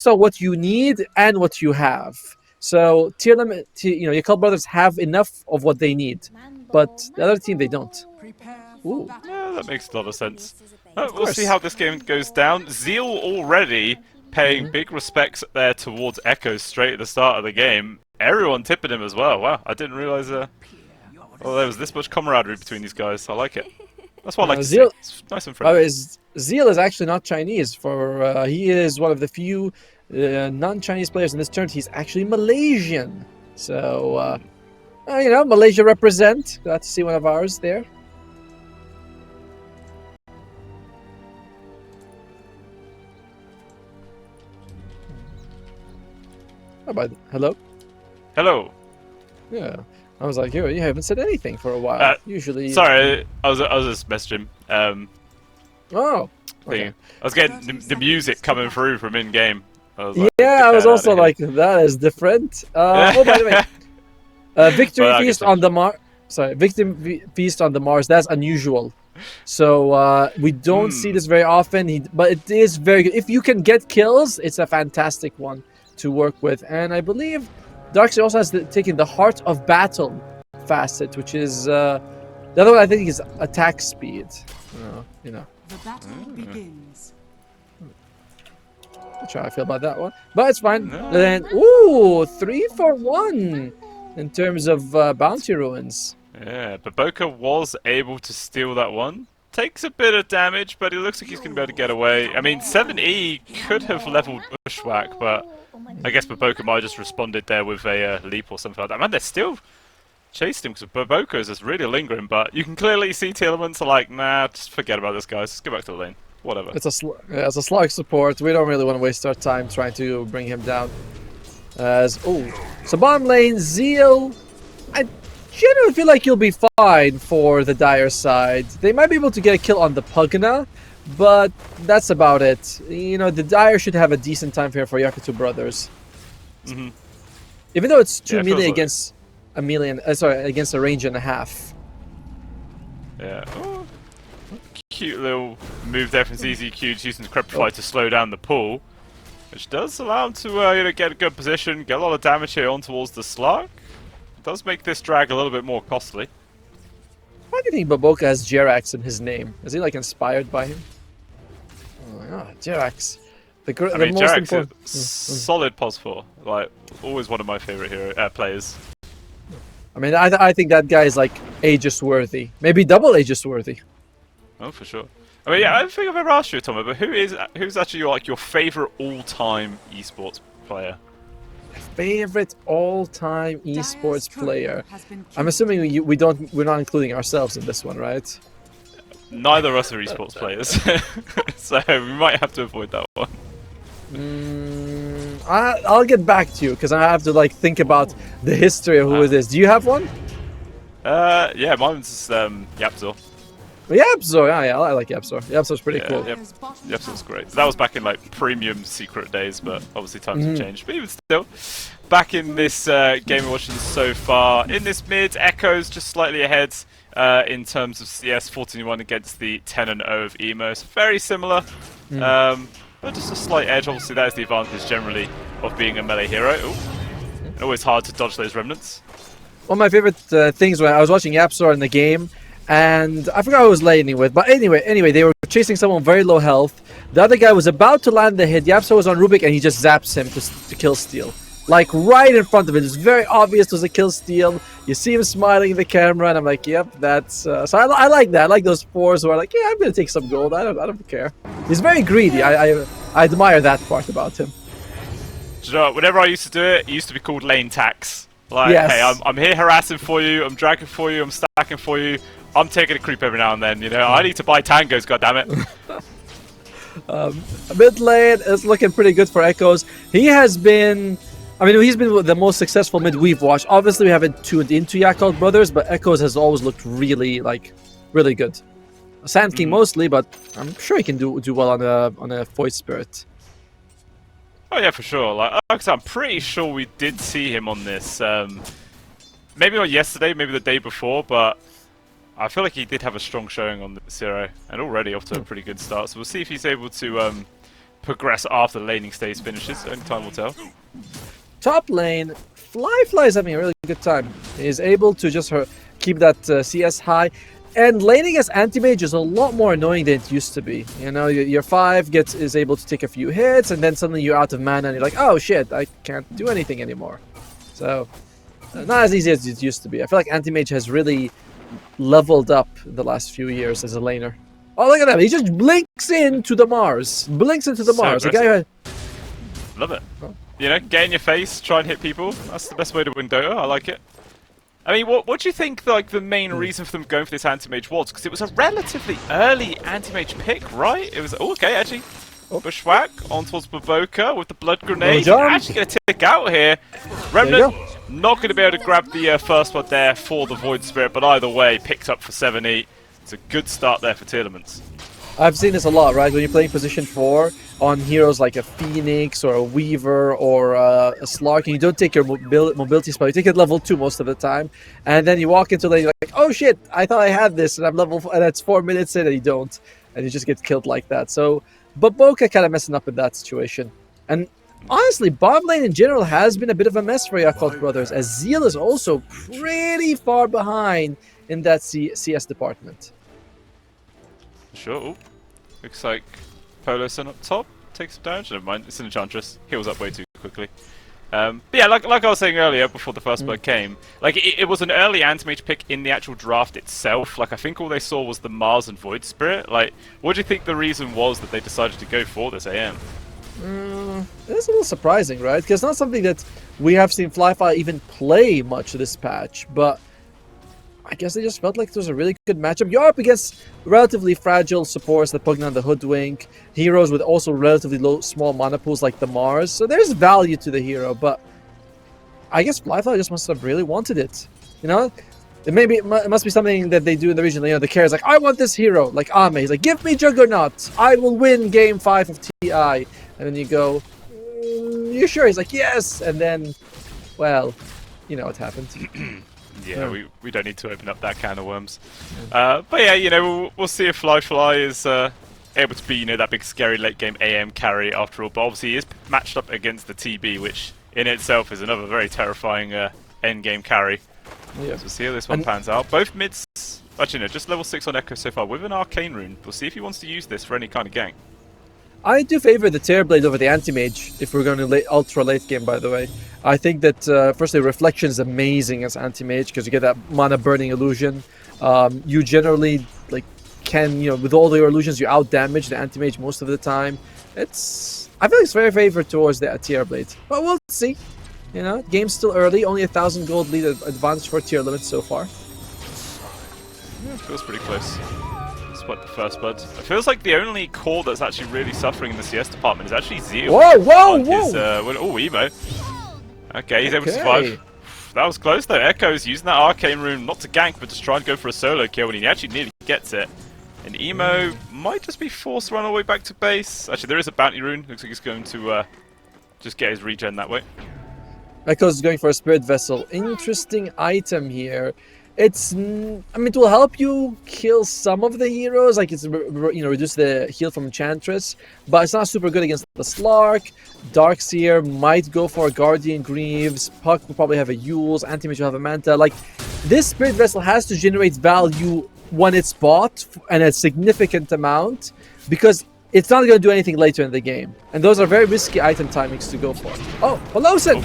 also what you need and what you have. So Tearlaments, Yakutou brothers have enough of what they need, but the other team they don't. Ooh, Yeah, that makes a lot of sense. of We'll see course. how this game goes down. Zeal already paying big respects there towards Echo straight at the start of the game. Everyone tipping him as well. Wow, I didn't realise there was this much camaraderie between these guys. I like it. That's what I like to see. Zeal, It's nice and friendly. Zeal is actually not Chinese. He is one of the few non-Chinese players in this tournament. He's actually Malaysian. So Malaysia represent. Glad to see one of ours there. How about hello? Hello. Yeah. I was like, you haven't said anything for a while. Usually. Sorry, I was just messaging. Oh. Okay. I was getting the music coming through from in game. I was also like, that is different. Oh, by the way, Victory Feast on the Mars. Sorry, Victory Feast on the Mars. That's unusual. So we don't see this very often. But it is very good. If you can get kills, it's a fantastic one to work with. And I believe Darkseid also has taken the Heart of Battle facet, which is the other one. I think is attack speed. The battle begins. Not sure how I feel about that one, but it's fine. No. Then, 3 for 1 in terms of bounty ruins. Yeah, but Boca was able to steal that one. Takes a bit of damage, but it looks like he's going to be able to get away. I mean, 7E could have leveled Bushwhack, but I guess Boca might have just responded there with a leap or something like that. Man, they're still chasing him because Boca is just really lingering, but you can clearly see Tearlaments are like, nah, just forget about this, guys. Just go back to the lane. Whatever. It's a slug support. We don't really want to waste our time trying to bring him down. So bottom lane, Zeal. I generally feel like you'll be fine for the Dire side. They might be able to get a kill on the Pugna, but that's about it. The Dire should have a decent time here for Yakutou brothers. Even though it's 2 melee against a million, against a range and a half. Yeah. Oh. Cute little move there from ZZQ, using the Crepify to slow down the pull, which does allow him to get a good position, get a lot of damage here on towards the Slug. It does make this drag a little bit more costly. Why do you think Baboka has Jerax in his name? Is he like inspired by him? Jerax. Jerax is solid pos 4. Like, always one of my favorite players. I mean, I think that guy is like Aegis worthy. Maybe double Aegis worthy. Oh, for sure. I mean, yeah, I don't think I've ever asked you, Tom, but who's actually your favorite all-time esports player? Favorite all-time esports player. I'm assuming we're not including ourselves in this one, right? Neither of us are esports players, so we might have to avoid that one. I'll get back to you because I have to think about the history of who it is. Do you have one? Yeah, mine's Yapzor. Yapzor, yeah, I like Yapzor. Yapzor's pretty cool. Yapzor's great. That was back in premium secret days, but obviously times have changed. But even still, back in this game we're watching so far, in this mid, Echo's just slightly ahead in terms of CS, 14-1 against the 10-0 of Emos. Very similar, but just a slight edge. Obviously, that is the advantage generally of being a melee hero. And always hard to dodge those remnants. One of my favorite things when I was watching Yapzor in the game, and I forgot who I was laning with, but anyway, they were chasing someone very low health. The other guy was about to land the hit. Yapzor was on Rubik, and he just zaps him to kill steal. Like, right in front of it. It's very obvious it was a kill steal. You see him smiling in the camera, and I'm like, yep, that's... so I like that. I like those fours who are like, yeah, I'm going to take some gold. I don't care. He's very greedy. I admire that part about him. Do you know, whenever I used to do it used to be called lane tax. Like, hey, I'm here harassing for you, I'm dragging for you, I'm stacking for you. I'm taking a creep every now and then, I need to buy tangos, goddammit. Mid lane is looking pretty good for Echoes. He's been the most successful mid we've watched. Obviously, we haven't tuned into Yakutou brothers, but Echoes has always looked really good. Sand King mostly, but I'm sure he can do well on a Void Spirit. Oh yeah, for sure. Like I'm pretty sure we did see him on this. Maybe not yesterday, maybe the day before, but I feel like he did have a strong showing on the Zero, and already off to a pretty good start. So we'll see if he's able to progress after the laning stage finishes. Only time will tell. Top lane, Fly is having a really good time. He's able to just keep that CS high. And laning as anti-mage is a lot more annoying than it used to be. You know, your 5 is able to take a few hits, and then suddenly you're out of mana, and you're like, oh shit, I can't do anything anymore. So, not as easy as it used to be. I feel like anti-mage has really leveled up in the last few years as a laner. Oh, look at that! He just blinks into the Mars. Blinks into the Mars. The guy who had... Love it. Oh. You know, get in your face, try and hit people. That's the best way to win Dota. I like it. I mean, what do you think like the main reason for them going for this anti-mage was? Because it was a relatively early anti-mage pick, right? It was okay, actually. Bushwhack on towards Baboka with the blood grenade. Actually going to tick out here. Remnant not going to be able to grab the first one there for the Void Spirit, but either way, picked up for 7-8. It's a good start there for Tearlaments. I've seen this a lot, right? When you're playing position 4 on heroes like a Phoenix or a Weaver or a Slark, and you don't take your mobility spell, you take it level 2 most of the time, and then you walk into lane, you're like, oh shit, I thought I had this, and I'm level 4, and it's 4 minutes in, and you don't, and you just get killed like that. So, Baboka kind of messing up in that situation. And honestly, bot lane in general has been a bit of a mess for Yakutou brothers, as Zeal is also pretty far behind in that CS department. Sure. Ooh. Looks like Polo's up top. Takes some damage. Never mind. It's an Enchantress. Heals up way too quickly. But yeah, like I was saying earlier, before the first blood came, like it was an early anti-mage pick in the actual draft itself. Like I think all they saw was the Mars and Void Spirit. Like, what do you think the reason was that they decided to go for this AM? It's a little surprising, right? Because it's not something that we have seen Fly even play much this patch, but I guess they just felt like it was a really good matchup. You're up against relatively fragile supports, the Pugna and the Hoodwink, heroes with also relatively small mana pools like the Mars, so there's value to the hero, but I guess Fly just must have really wanted it. You know? It must be something that they do in the region. You know, the carry is like, I want this hero, like Ame. He's like, give me Juggernaut. I will win game 5 of TI. And then you go, you sure? He's like, yes. And then, well, you know what happened. Yeah, we don't need to open up that can of worms. But yeah, you know, we'll see if Fly is able to be, you know, that big scary late game AM carry after all. But obviously he is matched up against the TB, which in itself is another very terrifying end game carry. Yeah. So we'll see how this one pans out. Both mids, actually no, just level 6 on Echo so far with an Arcane Rune. We'll see if he wants to use this for any kind of gank. I do favor the Tearblade over the Anti-Mage if we're going to ultra late game, by the way. I think that, firstly, Reflection is amazing as Anti-Mage because you get that mana burning illusion. You generally, like, can, you know, with all your illusions, you out-damage the Anti-Mage most of the time. I feel like it's very favored towards the Tearblade. But we'll see. You know, game's still early, only 1,000 gold lead advantage for Tearlaments so far. Yeah, it feels pretty close. Despite the first blood. It feels like the only core that's actually really suffering in the CS department is actually Zeal. Whoa! Oh, Emo. Okay, he's able to survive. That was close though. Echo's using that Arcane Rune not to gank, but just try and go for a solo kill, and he actually nearly gets it. And Emo might just be forced to run all the way back to base. Actually, there is a Bounty Rune. Looks like he's going to just get his regen that way. Echo's going for a Spirit Vessel. Interesting item here. It's, I mean, it will help you kill some of the heroes, like it's, you know, reduce the heal from Enchantress, but it's not super good against the Slark. Darkseer might go for a Guardian Greaves. Puck will probably have a Yules. Anti-Mage will have a Manta. Like, this Spirit Vessel has to generate value when it's bought, and a significant amount, because it's not going to do anything later in the game. And those are very risky item timings to go for. Oh, Pelosin!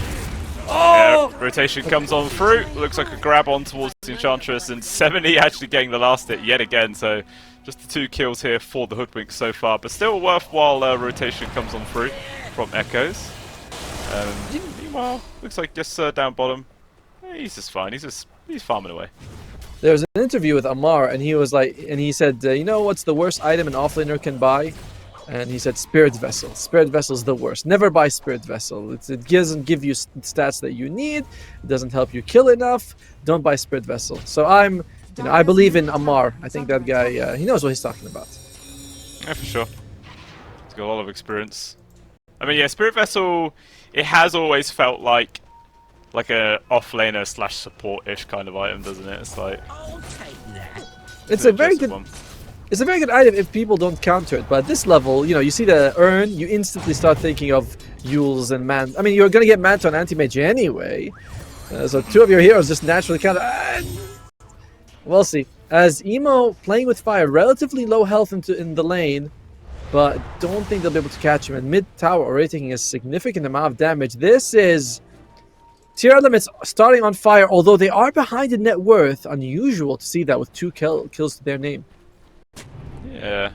Oh! Yeah, rotation comes on through. Looks like a grab on towards the Enchantress, and 70 actually getting the last hit yet again. So just the 2 kills here for the Hoodwink so far, but still a worthwhile rotation comes on through from Echoes. Meanwhile, looks like just down bottom. He's just fine. He's farming away. There was an interview with Amar, and he was like, and he said, you know what's the worst item an offlaner can buy? And he said Spirit Vessel. Spirit Vessel is the worst. Never buy Spirit Vessel. It doesn't give you stats that you need. It doesn't help you kill enough. Don't buy Spirit Vessel. So I believe in Amar. I think that guy, he knows what he's talking about. Yeah, for sure. He's got a lot of experience. I mean, yeah, Spirit Vessel, it has always felt like a offlaner / support-ish kind of item, doesn't it? It's like... It's a very good... It's a very good item if people don't counter it, but at this level, you see the urn, you instantly start thinking of Yules and Man. I mean, you're gonna get Manta on anti-mage anyway, so 2 of your heroes just naturally counter. We'll see. As Emo playing with fire, relatively low health in the lane, but don't think they'll be able to catch him. And mid tower already taking a significant amount of damage. This is Tearlaments starting on fire, although they are behind in net worth. Unusual to see that with 2 kills to their name. Yeah,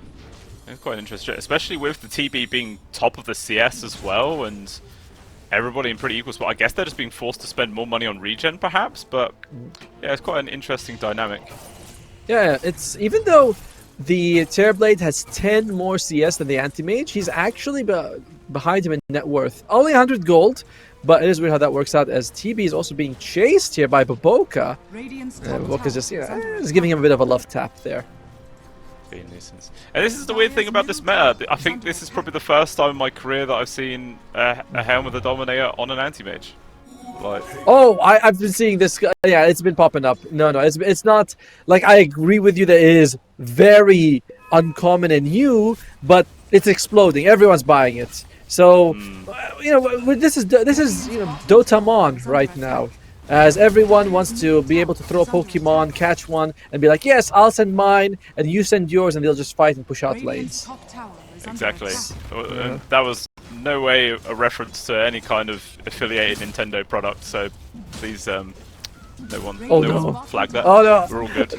it's quite interesting, especially with the TB being top of the CS as well, and everybody in pretty equal spot. I guess they're just being forced to spend more money on regen, perhaps, but yeah, it's quite an interesting dynamic. Yeah, it's even though the Terrorblade has 10 more CS than the Anti-Mage, he's actually behind him in net worth. Only 100 gold, but it is weird how that works out, as TB is also being chased here by Baboka. Baboka's just, just giving him a bit of a love tap there. And this is the weird thing about this meta. I think this is probably the first time in my career that I've seen a Helm of the Dominator on an anti-mage. Like, oh, I've been seeing this. Yeah, it's been popping up. No, it's not. Like, I agree with you that it is very uncommon and new, but it's exploding. Everyone's buying it. So, this is Dotamon right now. As everyone wants to be able to throw a Pokemon, catch one, and be like, yes, I'll send mine, and you send yours, and they'll just fight and push out lanes. Exactly. That was no way a reference to any kind of affiliated Nintendo product, so please, no one flag that. Oh no. We're all good.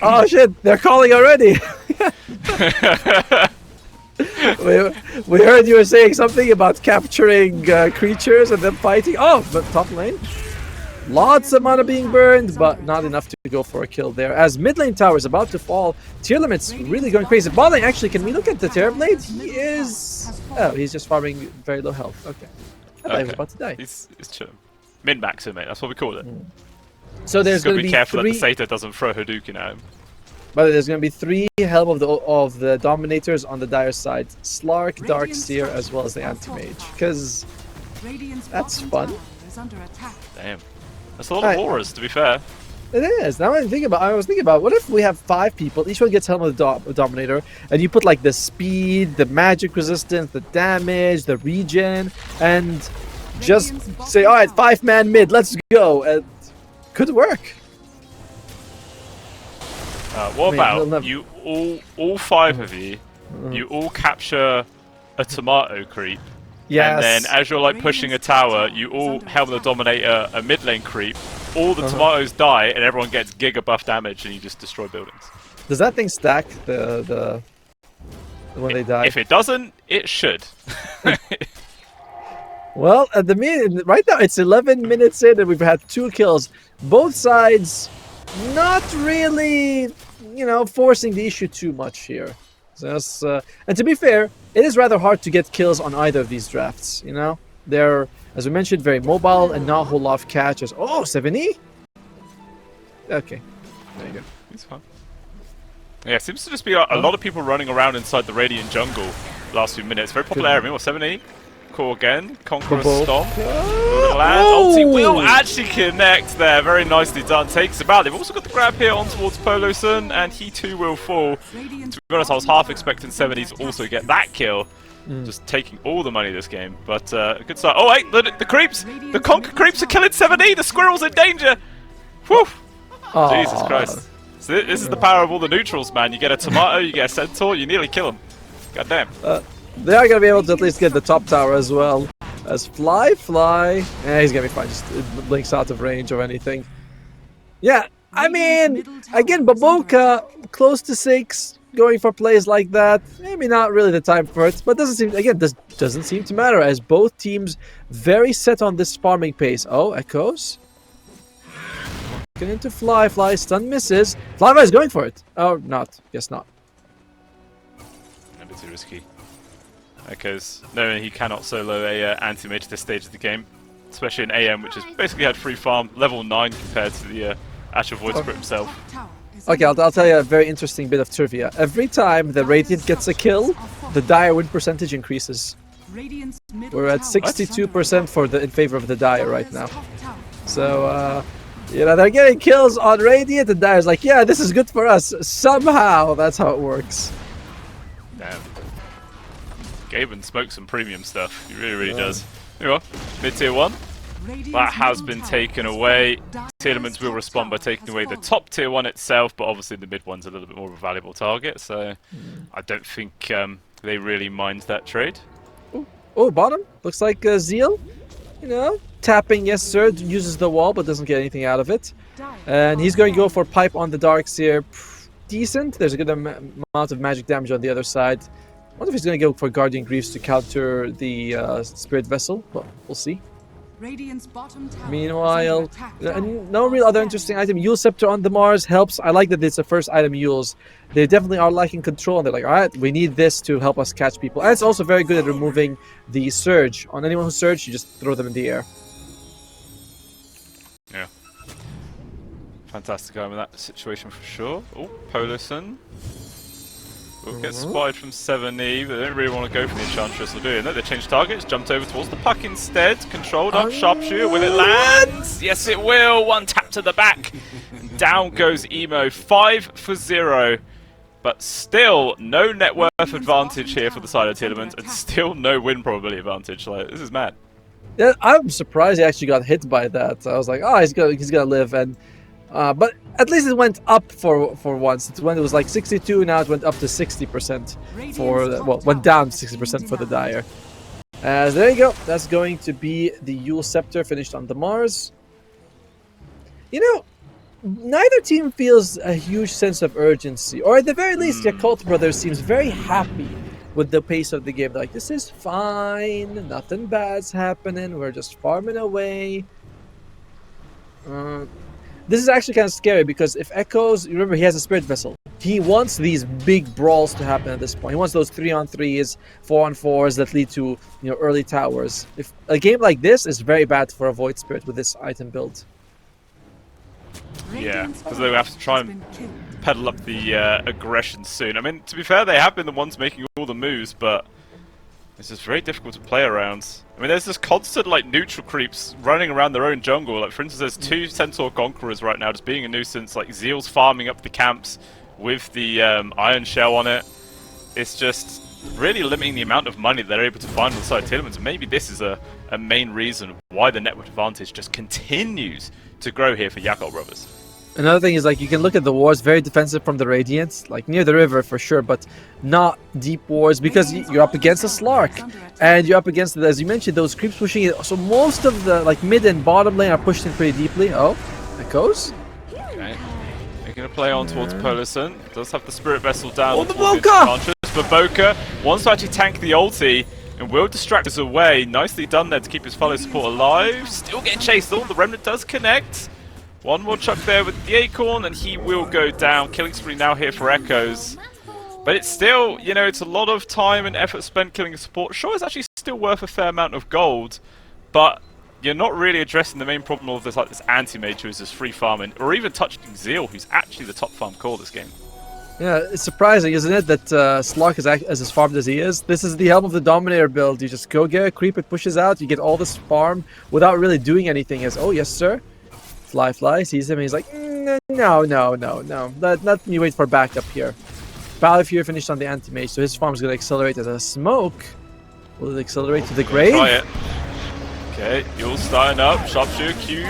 Oh shit, they're calling already! we heard you were saying something about capturing creatures and then fighting. Oh, but top lane. Lots of mana being burned, but not enough to go for a kill there. As mid lane tower is about to fall, Tearlaments really going crazy. Bot lane, actually, can we look at the Terrorblade? He is... Oh, he's just farming very low health. Okay. I thought he was about to die. He's chill. Min-maxer, mate. That's what we call it. So there's going to be careful that the Sato doesn't throw Hadouken at him. But there's going to be 3 Helm of the Dominators on the Dire side. Slark, Darkseer, as well as the Anti-Mage. Because that's fun. Damn. That's a lot of auras, to be fair. It is. Now I was thinking about, what if we have 5 people, each one gets Helm of the Dominator, and you put like the speed, the magic resistance, the damage, the regen, and just say, alright, 5-man mid, let's go. And could work. What about you all 5 of you, you all capture a tomato creep. Yes. And then as you're like pushing a tower, you all Helm of the Dominator a mid lane creep, all the tomatoes die and everyone gets giga buff damage and you just destroy buildings. Does that thing stack the when they die? If it doesn't, it should. Well, at the minute right now it's 11 minutes in and we've had 2 kills. Both sides not really, forcing the issue too much here. So and to be fair, it is rather hard to get kills on either of these drafts, They're, as we mentioned, very mobile and not a whole lot of catches. Oh, 7E? Okay, there you go. It's fun. Yeah, it seems to just be a lot of people running around inside the Radiant jungle last few minutes. Very popular area. 7E? Cool again. Conqueror Stomp. Ulti will actually connect there. Very nicely done. Takes him out. They've also got the grab here on towards Poloson, and he too will fall. To be honest, I was half expecting 7E to also get that kill. Just taking all the money this game. But good start. Oh, wait, the creeps! The Conquer creeps are killing 7E! The squirrel's in danger! Whew! Jesus Christ. So this is the power of all the neutrals, man. You get a tomato, you get a centaur, you nearly kill them. God damn. They are going to be able to at least get the top tower as well. As Fly. He's going to be fine. Just blinks out of range or anything. Yeah, I mean, again, Baboka, close to 6, going for plays like that. Maybe not really the time for it, but doesn't seem to matter, as both teams very set on this farming pace. Oh, Echoes. Get into Fly. Stun misses. Fly is going for it. Oh, not. Guess not. A bit too risky. Because no, he cannot solo a anti-mage at this stage of the game, especially in AM, which has basically had free farm level 9 compared to the actual Void Spirit himself. Okay, I'll tell you a very interesting bit of trivia. Every time the Radiant gets a kill, the Dire win percentage increases. We're at 62% in favor of the Dire right now. So You know, they're getting kills on Radiant, and Dire's like, yeah, this is good for us. Somehow, that's how it works. Damn. Gaben smokes some premium stuff. He really, really does. There you go. Mid-tier 1. That has been taken away. Tearlaments will respond by taking away the top tier 1 itself, but obviously the mid one's a little bit more of a valuable target, so I don't think they really mind that trade. Oh, bottom. Looks like Zeal. You know, tapping, yes sir, uses the wall, but doesn't get anything out of it. And he's going to go for Pipe on the Darks here. Decent. There's a good amount of magic damage on the other side. I wonder if he's going to go for Guardian Greaves to counter the Spirit Vessel, but we'll see. Meanwhile, no real other interesting item. Yule Scepter on the Mars helps. I like that it's the first item Yules. They definitely are lacking control, and they're like, alright, we need this to help us catch people. And it's also very good at removing the Surge. On anyone who Surge, you just throw them in the air. Yeah. Fantastic item in that situation for sure. Oh, Polison. Will get spotted from 7E, but they don't really want to go for the Enchantress, or do they? No, they changed targets, jumped over towards the puck instead. Controlled up, Sharpshooter, will it land? Yes, it will! One tap to the back. And down goes Emo, 5 for 0. But still, no net worth advantage here for the side of Tearlaments, and still no win probability advantage. Like, this is mad. Yeah, I'm surprised he actually got hit by that. I was like, oh, he's gonna live, and but at least it went up for once. It was like 62, now it went up to 60% for, well, went down 60% for the Dire. So there you go. That's going to be the Yule Scepter finished on the Mars. You know, neither team feels a huge sense of urgency, or at the very least, Yakutou Brothers seems very happy with the pace of the game. They're like, this is fine, nothing bad's happening, we're just farming away. This is actually kind of scary because if Echoes, remember he has a Spirit Vessel. He wants these big brawls to happen at this point. He wants those 3-on-3s, 4-on-4s that lead to, you know, early towers. If a game like this is very bad for a Void Spirit with this item build. Yeah, because they have to try and pedal up the aggression soon. I mean, to be fair, they have been the ones making all the moves, but it's just very difficult to play around. I mean, there's this constant, like, neutral creeps running around their own jungle. Like, for instance, there's 2 Centaur Conquerors right now just being a nuisance. Like, Zeal's farming up the camps with the Iron Shell on it. It's just really limiting the amount of money they're able to find on the side of Tearlaments. Maybe this is a main reason why the network advantage just continues to grow here for Yakutou Brothers. Another thing is, like, you can look at the wars, very defensive from the Radiants, like near the river for sure, but not deep wars because you're up against a Slark, and you're up against, as you mentioned, those creeps pushing it. So most of the, like, mid and bottom lane are pushed in pretty deeply. Oh, Echoes. Okay, they're gonna play on towards Polison. Does have the Spirit Vessel down. Oh, the Boca! But Boca wants to actually tank the ulti and will distract us away. Nicely done there to keep his fellow support alive. Still getting chased. Oh, the Remnant does connect. One more chuck there with the Acorn, and he will go down. Killing spree now here for Echoes. But it's still, you know, it's a lot of time and effort spent killing a support. Sure, it's actually still worth a fair amount of gold, but you're not really addressing the main problem of this, like this anti-mage who's just free farming, or even touching Zeal, who's actually the top farm core this game. Yeah, it's surprising, isn't it, that Slark is as farmed as he is. This is the Helm of the Dominator build. You just go get a creep, it pushes out, you get all this farm without really doing anything. As, oh, yes, sir. Fly sees him and he's like, no. Let me wait for backup here. Battlefield finished on the anti-mage, so his farm is going to accelerate as a smoke. Will it accelerate to the grave? Try it. Okay, Yule's starting up. Sharpshooter queued.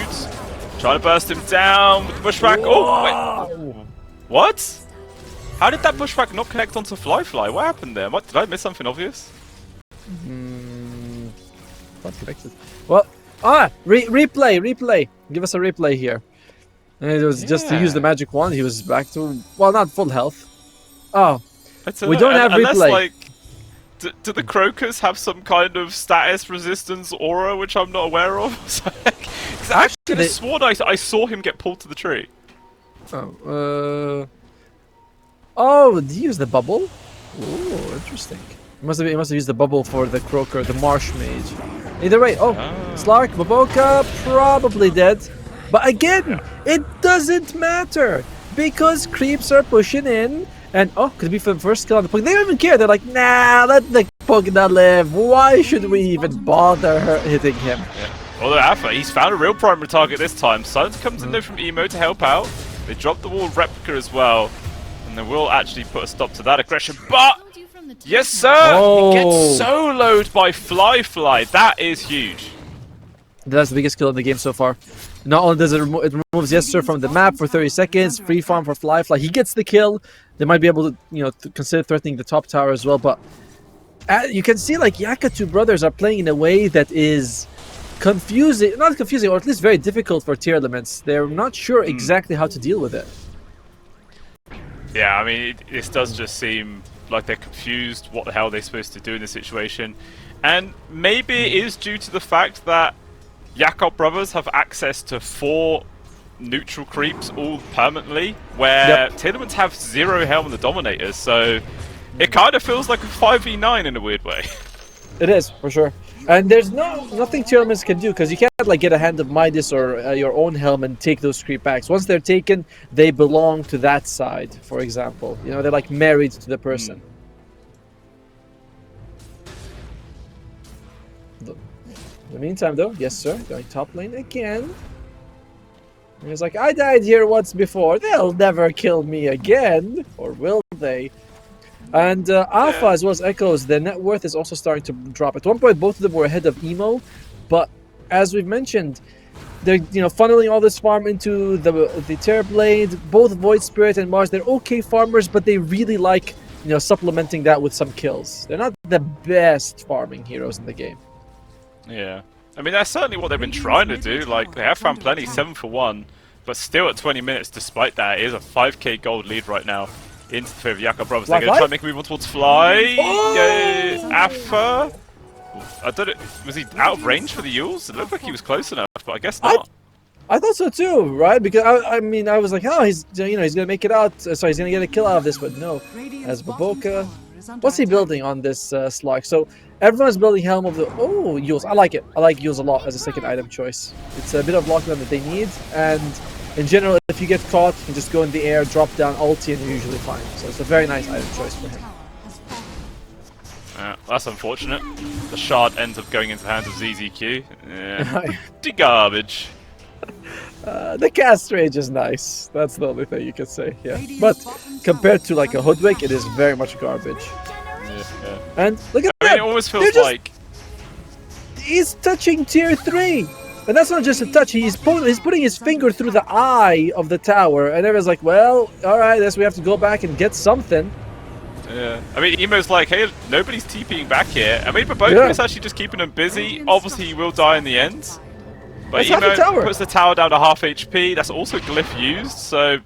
Trying to burst him down with the pushback. Whoa. Oh, wait. What? How did that pushback not connect onto Fly? What happened there? Did I miss something obvious? Not connected. Well, replay. Give us a replay here. And it was just to use the magic wand. He was back to, well, not full health. Oh, we don't have replay. Like, do the Crocus have some kind of status resistance aura which I'm not aware of? Because I could have sworn I saw him get pulled to the tree. Oh, did he use the bubble? Oh, interesting. He must have used the bubble for the Croaker, the Marsh Mage. Either way, Slark, Baboka, probably dead. But again, it doesn't matter because creeps are pushing in, and could it be for the first kill on the Pokemon? They don't even care. They're like, nah, let the Pokemon live. Why should we even bother hitting him? Although Alpha, he's found a real primary target this time. Silence comes in though from Emo to help out. They drop the wall replica as well. And they will actually put a stop to that aggression. But, yes sir! Oh. He gets soloed by Fly. That is huge. That's the biggest kill in the game so far. Not only does it removes Yes Sir from the map for 30 seconds, free farm for Fly. He gets the kill. They might be able to, to consider threatening the top tower as well. But you can see like Yakutou brothers are playing in a way that is confusing, not confusing, or at least very difficult for Tearlaments. They're not sure exactly how to deal with it. Yeah, I mean, this does just seem like they're confused what the hell they're supposed to do in this situation. And maybe it is due to the fact that Yakutou brothers have access to 4 neutral creeps all permanently, where Tearlaments have 0 helm on the Dominators, so it kind of feels like a 5v9 in a weird way. It is, for sure. And there's nothing Tearlaments can do, because you can't like get a hand of Midas or your own helm and take those creep backs. Once they're taken, they belong to that side, for example. They're like married to the person. In the meantime, though, Yes Sir, going top lane again. And he's like, I died here once before. They'll never kill me again. Or will they? And Alpha as well as Echoes, their net worth is also starting to drop. At one point, both of them were ahead of Emo. But as we've mentioned, they're funneling all this farm into the Terror Blade. Both Void Spirit and Mars, they're okay farmers, but they really like supplementing that with some kills. They're not the best farming heroes in the game. Yeah, I mean that's certainly what they've been trying to do. Like they have found plenty, 7 for 1, but still at 20 minutes. Despite that, it is a 5k gold lead right now into the favour of Yakutou brothers. They're going to try and make a move on towards Fly. Oh! Alpha. I don't know. Was he out of range for the Yules? It looked like he was close enough, but I guess not. I thought so too, right? Because I mean, I was like, oh, he's he's gonna make it out, so he's gonna get a kill out of this, but no. As Baboka, what's he building on this slug? So everyone's building Helm of the Yules. I like it. I like Yules a lot as a second item choice. It's a bit of lockdown that they need, and in general, if you get caught, you can just go in the air, drop down, ulti, and you're usually fine. So it's a very nice item choice for him. That's unfortunate. The shard ends up going into the hands of ZZQ. Yeah. The garbage. The cast range is nice. That's the only thing you can say. Yeah, but compared to like a Hoodwink, it is very much garbage. Yeah. And look at that. I mean, it almost feels like he's touching tier 3, and that's not just a touch. He's putting his finger through the eye of the tower, and everyone's like, "Well, all right, I guess we have to go back and get something." Yeah, I mean, Emo's like, hey, nobody's TPing back here. I mean, Baboka is actually just keeping him busy. Obviously, he will die in the end. But Emo puts the tower down to half HP. That's also glyph used, so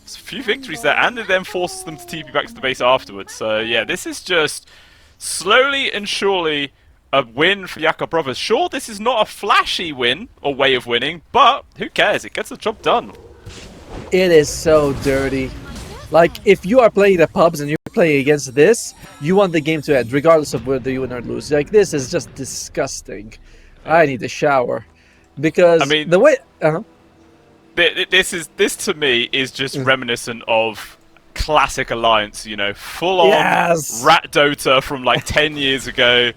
there's a few victories there, and it then forces them to TP back to the base afterwards. So yeah, this is just slowly and surely a win for Yakutou brothers. Sure, this is not a flashy win or way of winning, but who cares? It gets the job done. It is so dirty. Like, if you are playing the pubs and you're playing against this, you want the game to end, regardless of whether you win or lose. Like, this is just disgusting. I need a shower. Because I mean, the way... This to me is just reminiscent of classic Alliance, full-on rat Dota from like 10 years ago.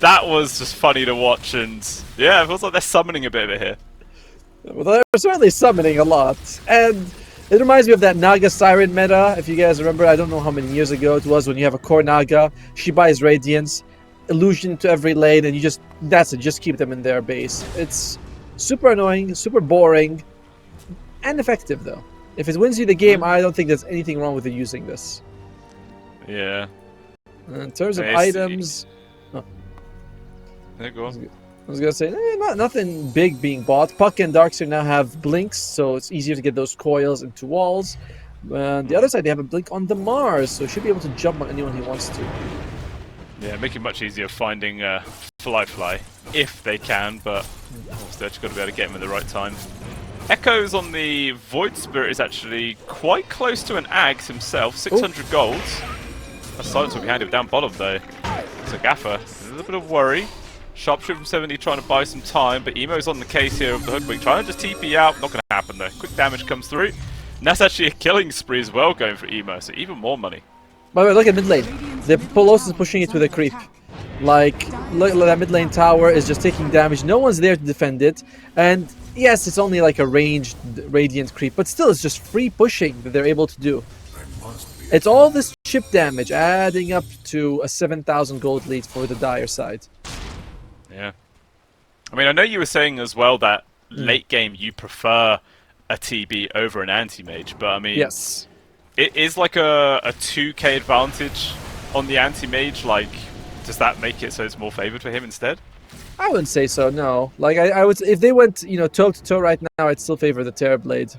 That was just funny to watch, and yeah, it feels like they're summoning a bit of it here. Well, they're certainly summoning a lot, and it reminds me of that Naga Siren meta, if you guys remember. I don't know how many years ago it was, when you have a core Naga, she buys Radiance, illusion to every lane, and that's it, just keep them in their base. It's super annoying, super boring, and effective though. If it wins you the game, I don't think there's anything wrong with you using this. Yeah. In terms of items... Yeah, go on. I was gonna say, nothing big being bought. Puck and Darkseer now have blinks, so it's easier to get those coils into walls. The other side, they have a blink on the Mars, so should be able to jump on anyone he wants to. Yeah, make it much easier finding Fly, if they can, but obviously they've just got to be able to get him at the right time. Echoes on the Void Spirit is actually quite close to an Ags himself, 600 gold. A Silence will be handed down bottom though. So Gaffer, a little bit of worry. Sharpshooter from 70 trying to buy some time, but Emo's on the case here of the Hoodwink, trying to just TP out. Not going to happen though. Quick damage comes through. And that's actually a killing spree as well going for Emo, so even more money. By the way, look at mid lane. The Polos is pushing it with a creep. Like, look, that mid lane tower is just taking damage. No one's there to defend it. And yes, it's only like a ranged radiant creep, but still it's just free pushing that they're able to do. It's all this chip damage adding up to a 7,000 gold lead for the Dire side. Yeah. I mean, I know you were saying as well that late game you prefer a TB over an anti-mage, but I mean, yes, it is like a 2k advantage on the anti-mage. Like, does that make it so it's more favored for him instead? I wouldn't say so, no. Like, I would, if they went, you know, toe-to-toe right now, I'd still favor the Terrorblade.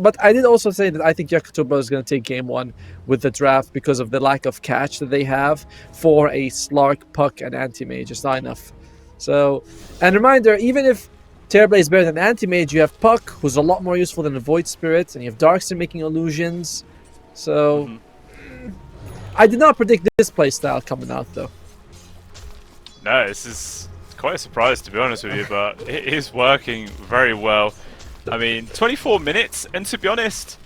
But I did also say that I think Yakutou is going to take game 1 with the draft because of the lack of catch that they have for a Slark, Puck, and Anti-Mage. It's not enough. So, and reminder, even if Terrorblade is better than Anti-Mage, you have Puck, who's a lot more useful than a Void Spirit, and you have Darkster making illusions. So, I did not predict this playstyle coming out, though. No, this is quite a surprise, to be honest with you, but it is working very well. I mean, 24 minutes, and to be honest,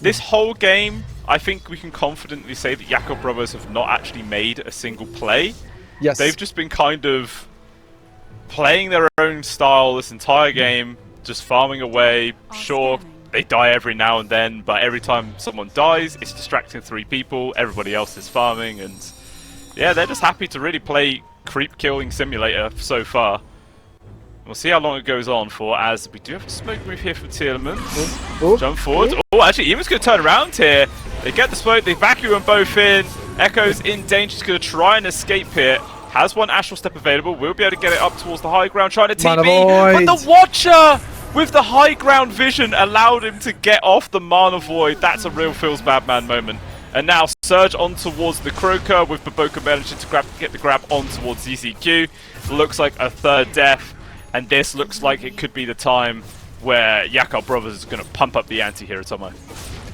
this whole game, I think we can confidently say that Yakutou Brothers have not actually made a single play. Yes. They've just been kind of playing their own style this entire game, just farming away. Sure, they die every now and then, but every time someone dies, it's distracting 3 people, everybody else is farming, and yeah, they're just happy to really play creep killing simulator so far. We'll see how long it goes on for, as we do have a smoke move here from Tearlaments. Jump forward. Oh, actually, Eva's going to turn around here. They get the smoke, they vacuum them both in. Echo's in danger, he's going to try and escape here. Has one Astral Step available, will be able to get it up towards the high ground, trying to TP. But the Watcher with the high ground vision allowed him to get off the Mana Void. That's a real Feels Bad Man moment. And now Surge on towards the Croaker with Baboka managing to get the grab on towards ZZQ. Looks like a third death, and this looks like it could be the time where Yakutou Brothers is going to pump up the ante here at Tomo.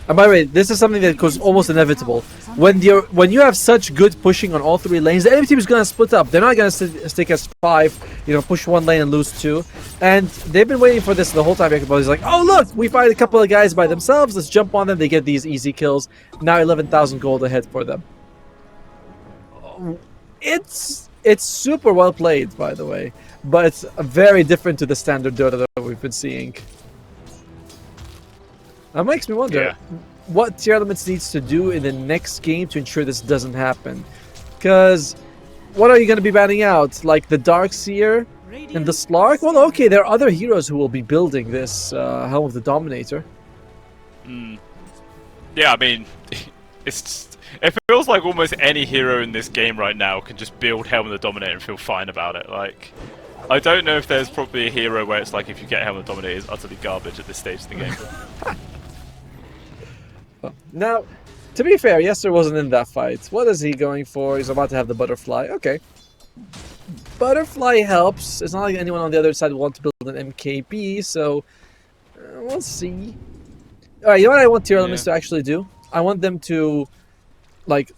And by the way, this is something that was almost inevitable. When you have such good pushing on all 3 lanes, the enemy team is going to split up. They're not going to stick as 5, you know, push 1 lane and lose 2. And they've been waiting for this the whole time. Yakutou is like, oh look, we find a couple of guys by themselves. Let's jump on them. They get these easy kills. Now 11,000 gold ahead for them. It's super well played, by the way, but it's very different to the standard Dota that we've been seeing. That makes me wonder what Tearlaments needs to do in the next game to ensure this doesn't happen. Because what are you going to be banning out? Like the Darkseer and the Slark? Well, okay, there are other heroes who will be building this Helm of the Dominator. Yeah, I mean, it feels like almost any hero in this game right now can just build Helm of the Dominator and feel fine about it. Like, I don't know if there's probably a hero where it's like if you get Helm of the Dominator, it's utterly garbage at this stage of the game. Now, to be fair, Yester wasn't in that fight. What is he going for? He's about to have the Butterfly. Okay. Butterfly helps. It's not like anyone on the other side will want to build an MKB, so we'll see. Alright, you know what I want Tearlaments to actually do? I want them to, like,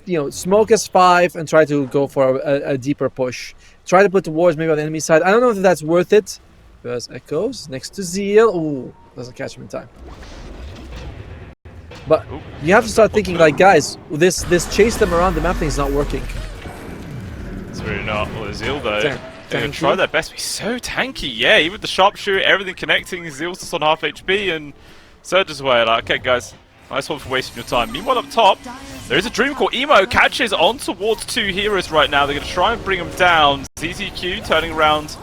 you know, smoke as 5 and try to go for a deeper push. Try to put the wards maybe on the enemy side. I don't know if that's worth it. Because Echoes next to Zeal. Ooh, doesn't catch him in time. But you have to start thinking, like, guys, this chase them around the map thing is not working. It's really not. Well, Zeal, though, they're going to try their best to be so tanky. Yeah, even with the sharpshooter, everything connecting, Zeal's just on half HP, and Surge is away. Like, okay, guys, nice one for wasting your time. Meanwhile, up top, there is a Dream Core. Emo catches on towards 2 heroes right now. They're going to try and bring him down. ZZQ turning around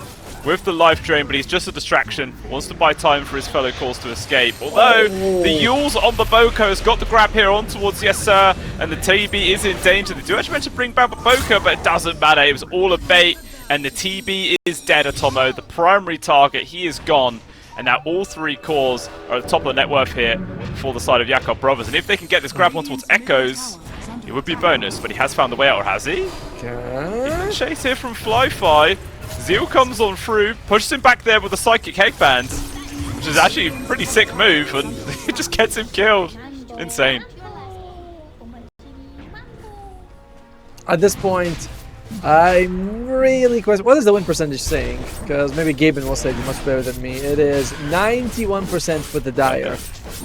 with the life drain, but he's just a distraction. Wants to buy time for his fellow cores to escape. Although, the Yules on Baboka has got the grab here on towards Yes Sir, and the TB is in danger. They do actually meant to bring back Baboka, but it doesn't matter. It was all a bait, and the TB is dead, Atomo. The primary target, he is gone. And now all 3 cores are at the top of the net worth here for the side of Yakutou Brothers. And if they can get this grab on towards Echoes, it would be a bonus, but he has found the way out, or has he? Even chase here from Fly-Fi. Zeal comes on through, pushes him back there with a Psychic Headband, which is actually a pretty sick move, and it just gets him killed. Insane. At this point, I'm really questioning. What is the win percentage saying? Because maybe Gaben will say it much better than me. It is 91% for the Dire.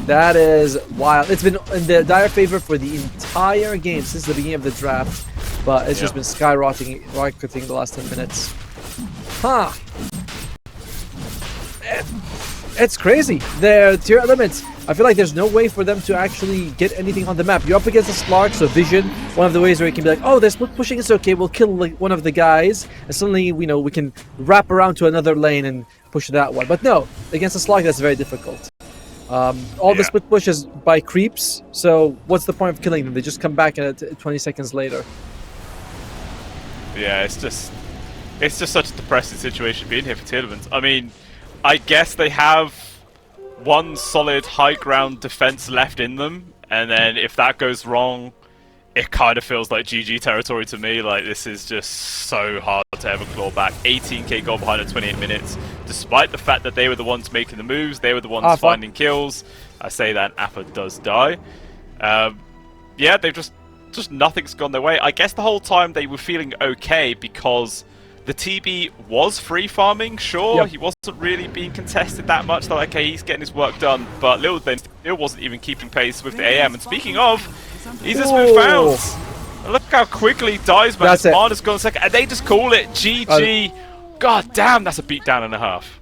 That is wild. It's been in the Dire favor for the entire game since the beginning of the draft. but it's just been skyrocketing the last 10 minutes. Huh. It's crazy. Their Tearlaments, I feel like there's no way for them to actually get anything on the map. You're up against the Slark, so Vision, one of the ways where you can be like, oh, they're split pushing, it's okay, we'll kill like one of the guys, and suddenly, we can wrap around to another lane and push that one. But no, against the Slark, that's very difficult. All the split push is by creeps, so what's the point of killing them? They just come back 20 seconds later. Yeah, it's just such a depressing situation being here for Tearlaments. I mean, I guess they have one solid high ground defense left in them, and then if that goes wrong, it kind of feels like GG territory to me. Like, this is just so hard to ever claw back. 18k goal behind at 28 minutes, despite the fact that they were the ones making the moves, they were the ones finding kills. I say that, Appa does die. Yeah, they've just nothing's gone their way. I guess the whole time they were feeling okay because the TB was free farming, sure. He wasn't really being contested that much. Like, okay, he's getting his work done, but little then still wasn't even keeping pace with the AM. And speaking of, he's a smooth bounce. And look how quickly he dies, man. His mana's gone second, and they just call it GG. God damn, that's a beatdown and a half.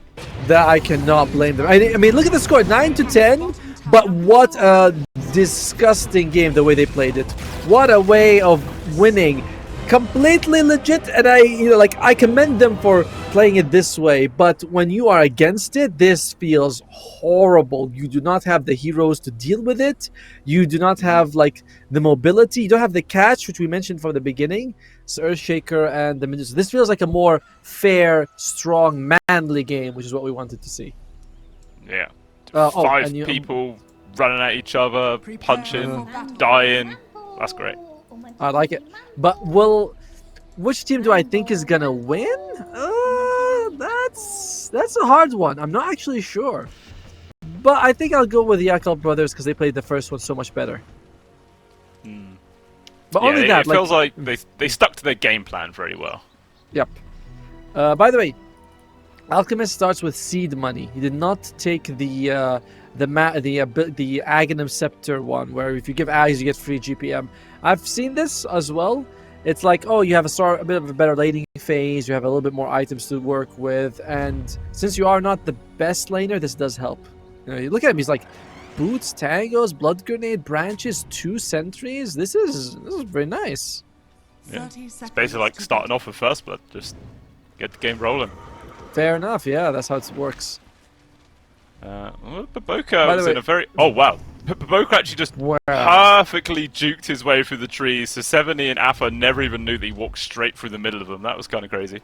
That I cannot blame them. I mean, look at the score, 9-10. But what a disgusting game the way they played it. What a way of winning. Completely legit, and I commend them for playing it this way, but when you are against it, this feels horrible. You do not have the heroes to deal with it. You do not have like the mobility. You don't have the catch, which we mentioned from the beginning. So Earthshaker and the Medusa. This feels like a more fair, strong, manly game, which is what we wanted to see. Yeah. Five people running at each other, punching, dying. That's great. I like it. But which team do I think is gonna win? That's a hard one. I'm not actually sure. But I think I'll go with the Yakutou brothers because they played the first one so much better. But only that. It feels like they stuck to their game plan very well. Yep. By the way, Alchemist starts with seed money. He did not take the Aghanim Scepter one, where if you give Ags, you get free GPM. I've seen this as well. It's like, oh, you have a bit of a better laning phase, you have a little bit more items to work with, and since you are not the best laner, this does help. You look at him, he's like, boots, tangos, blood grenade, branches, 2 sentries. This is very nice. Yeah, it's basically like starting off with first blood, just get the game rolling. Fair enough, yeah, that's how it works. Baboka was in a very... Oh, wow. Baboka actually just perfectly juked his way through the trees, so 70 and Appa never even knew that he walked straight through the middle of them. That was kind of crazy.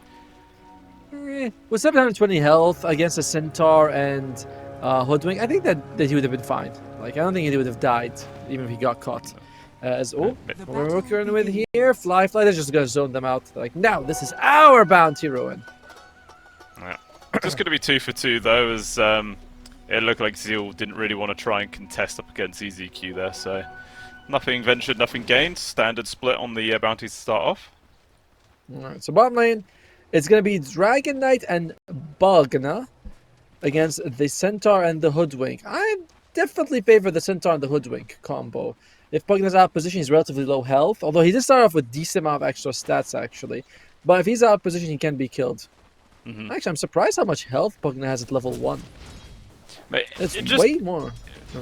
With 720 health against a Centaur and Hoodwink, I think that he would have been fine. Like, I don't think he would have died, even if he got caught. We're working with here. Fly, they're just going to zone them out. Like, no, this is our bounty ruin. Yeah. Just going to be 2 for 2, though, as... it looked like Zeal didn't really want to try and contest up against EZQ there, so nothing ventured, nothing gained. Standard split on the bounties to start off. Alright, so bottom lane, it's going to be Dragon Knight and Bugna against the Centaur and the Hoodwink. I definitely favor the Centaur and the Hoodwink combo. If Bugna's out of position, he's relatively low health, although he did start off with decent amount of extra stats, actually. But if he's out of position, he can be killed. Actually, I'm surprised how much health Bugna has at level 1. It's way more.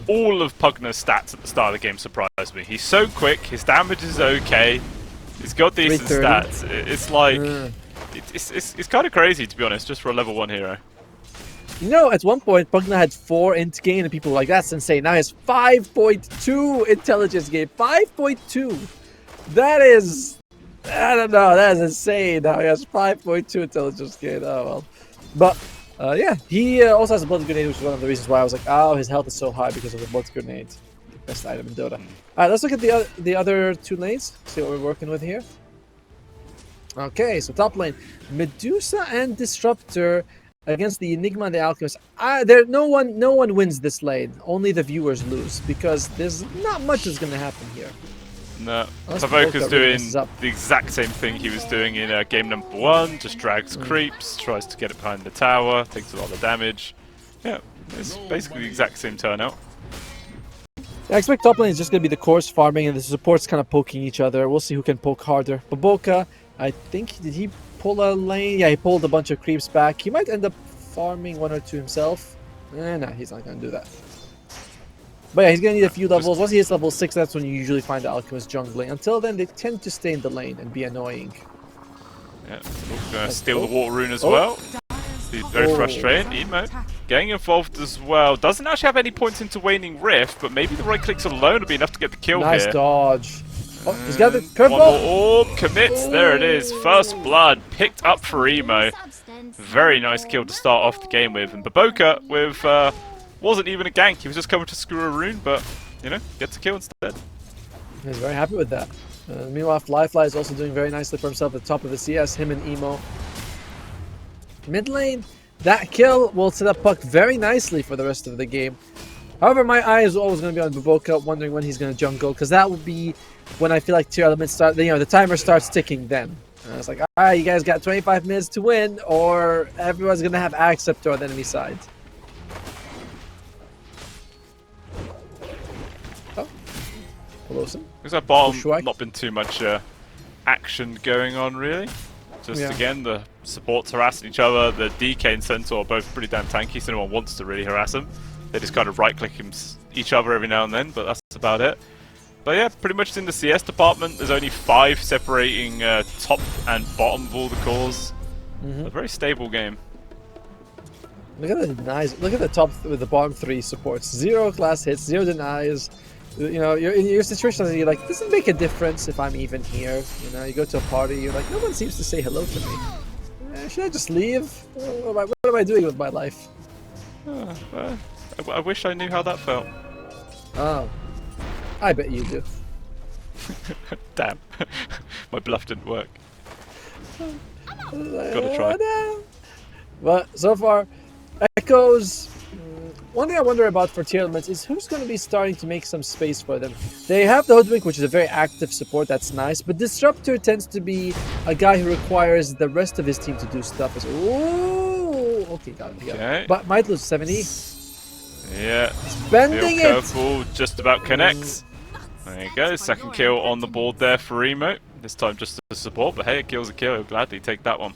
All of Pugna's stats at the start of the game surprised me. He's so quick, his damage is okay, he's got decent stats. It's like... It's kind of crazy, to be honest, just for a level 1 hero. You know, at one point, Pugna had 4 int gain, and people were like, that's insane. Now he has 5.2 intelligence gain. 5.2! That is... I don't know, that is insane. Now he has 5.2 intelligence gain. Oh, well. But... yeah, he also has a blood grenade, which is one of the reasons why I was like, oh, his health is so high because of the blood grenade. The best item in Dota. Alright, let's look at the other 2 lanes, see what we're working with here. Okay, so top lane, Medusa and Disruptor against the Enigma and the Alchemist. No one wins this lane, only the viewers lose, because there's not much that's going to happen here. No, Baboka's doing the exact same thing he was doing in game number 1, just drags creeps, tries to get it behind the tower, takes a lot of damage. Yeah, it's basically the exact same turnout. I expect top lane is just going to be the course farming and the supports kind of poking each other. We'll see who can poke harder. Baboka, I think, did he pull a lane? Yeah, he pulled a bunch of creeps back. He might end up farming 1 or 2 himself. Nah, he's not going to do that. But yeah, he's going to need a few levels. Once he hits level 6, that's when you usually find the Alchemist jungling. Until then, they tend to stay in the lane and be annoying. Yeah, going to steal the water rune as well. He's very frustrated. Emo getting involved as well. Doesn't actually have any points into Waning Rift, but maybe the right clicks alone will be enough to get the kill here. Nice dodge. Oh, he's got the curveball. One more orb, commits, there it is. First blood, picked up for Emo. Very nice kill to start off the game with. And Baboka with, wasn't even a gank, he was just coming to screw a rune, but, you know, gets a kill instead. He's very happy with that. Meanwhile, Flyfly is also doing very nicely for himself at the top of the CS, him and Emo. Mid lane, that kill will set up Puck very nicely for the rest of the game. However, my eye is always going to be on Baboka, wondering when he's going to jungle, because that will be when I feel like Tearlaments start. You know, the timer starts ticking then. And it's like, all right, you guys got 25 minutes to win, or everyone's going to have Acceptor on the enemy side. Oh, Pelosin. Because that bottom not been too much action going on, really. Just again, the supports harassing each other. The DK and Centaur are both pretty damn tanky, so no one wants to really harass them. They just kind of right-click each other every now and then, but that's about it. But yeah, pretty much in the CS department, there's only 5 separating top and bottom of all the cores. A very stable game. Look at the denies. Look at the top with the bottom 3 supports. 0 class hits, 0 denies. You know, you're in your situation, and you're like, does it make a difference if I'm even here? You know, you go to a party, you're like, no one seems to say hello to me. Should I just leave? What am I doing with my life? I wish I knew how that felt. Oh, I bet you do. Damn, my bluff didn't work. Gotta try. But so far, Echoes. One thing I wonder about for Tearlaments is who's going to be starting to make some space for them. They have the Hoodwink, which is a very active support, that's nice, but Disruptor tends to be a guy who requires the rest of his team to do stuff. Ooh, okay, got it. Okay. But might lose 70. Yeah. Spending it! Curveball just about connects. There you go, second kill on the board there for Emo. This time just to support, but hey, a kill's a kill. He'll gladly take that one.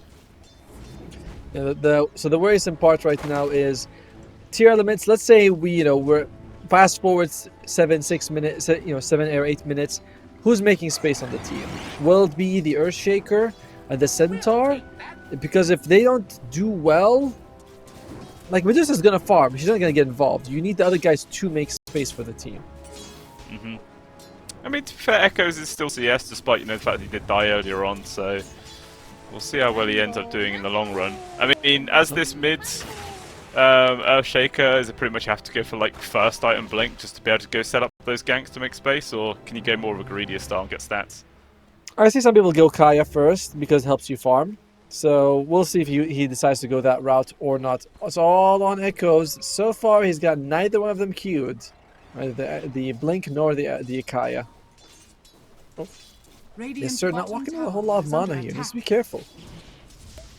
Yeah, so the worrisome part right now is Tearlaments. Let's say we're fast forward 7 or 8 minutes. Who's making space on the team? Will it be the Earthshaker and the Centaur? Because if they don't do well, like Medusa's gonna farm, she's not gonna get involved. You need the other guys to make space for the team. I mean, to be fair, Echoes is still CS, despite the fact that he did die earlier on. So we'll see how well he ends up doing in the long run. I mean, as this mid Earthshaker, is it pretty much you have to go for like first item blink just to be able to go set up those ganks to make space, or can you go more of a greedier style and get stats? I see some people go Kaya first because it helps you farm. So we'll see if he decides to go that route or not. It's all on Echoes. So far, he's got neither one of them queued. Neither the blink nor the Kaya. Oh. Yes, sir, not walking with a whole lot of mana here. Needs to be careful.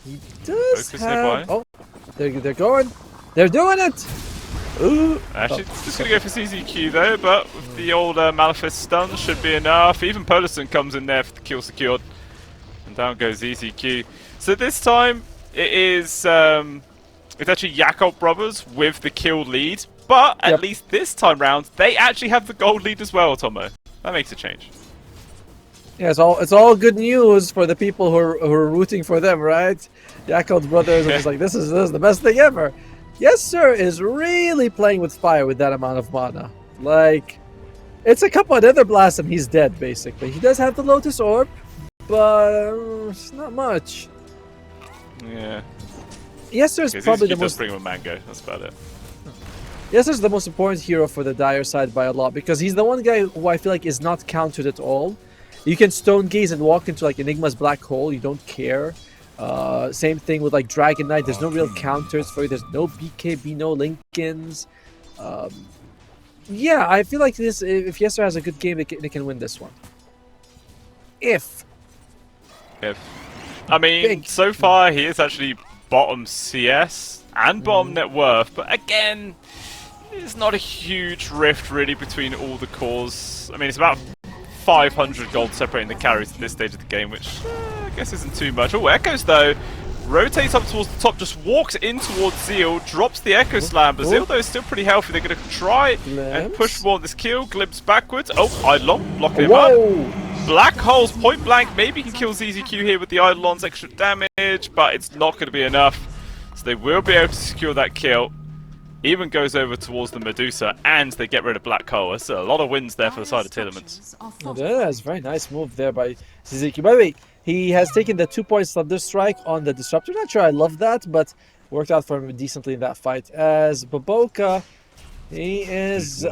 He does have... Oh, they're going. They're doing it! Ooh. Actually, just going to go for CZQ though, but with the old Malefice stun should be enough. Even Polison comes in there for the kill secured. And down goes ZZQ. So this time, it is it's actually Yakutou brothers with the kill lead. But at least this time round, they actually have the gold lead as well, Tomo. That makes a change. Yeah, it's all good news for the people who are rooting for them, right? Yakutou brothers are just like, this is the best thing ever. Yes, sir is really playing with fire with that amount of mana. Like, it's a couple of nether blasts and he's dead, basically. He does have the Lotus Orb, but it's not much. Yeah. Yes, sir is probably the most... bring him a mango, that's about it. Yes, sir is the most important hero for the Dire side by a lot, because he's the one guy who I feel like is not countered at all. You can stone gaze and walk into like Enigma's black hole, you don't care. Same thing with like Dragon Knight, there's no real counters for you, there's no BKB, no Lincolns. Yeah, I feel like this, if Yesser has a good game, they can win this one. If. I mean, so far he is actually bottom CS and bottom net worth, but again, There's not a huge rift really between all the cores. I mean, it's about 500 gold separating the carries at this stage of the game, which I guess isn't too much. Oh, Echoes though rotates up towards the top, just walks in towards Zeal, drops the Echo Slam, but Zeal though is still pretty healthy. They're going to try and push more on this kill. Glimpse backwards. Oh, Eidolon blocking him up. Black Holes point blank. Maybe he can kill ZZQ here with the Eidolon's extra damage, but it's not going to be enough. So they will be able to secure that kill. Even goes over towards the Medusa, and they get rid of Black Hole. That's a lot of wins there for the side of Tearlaments. Oh, that's a very nice move there by ZZQ. By the way, he has taken the 2-point Thunder Strike on the Disruptor. Not sure I love that, but worked out for him decently in that fight. As Baboka, he is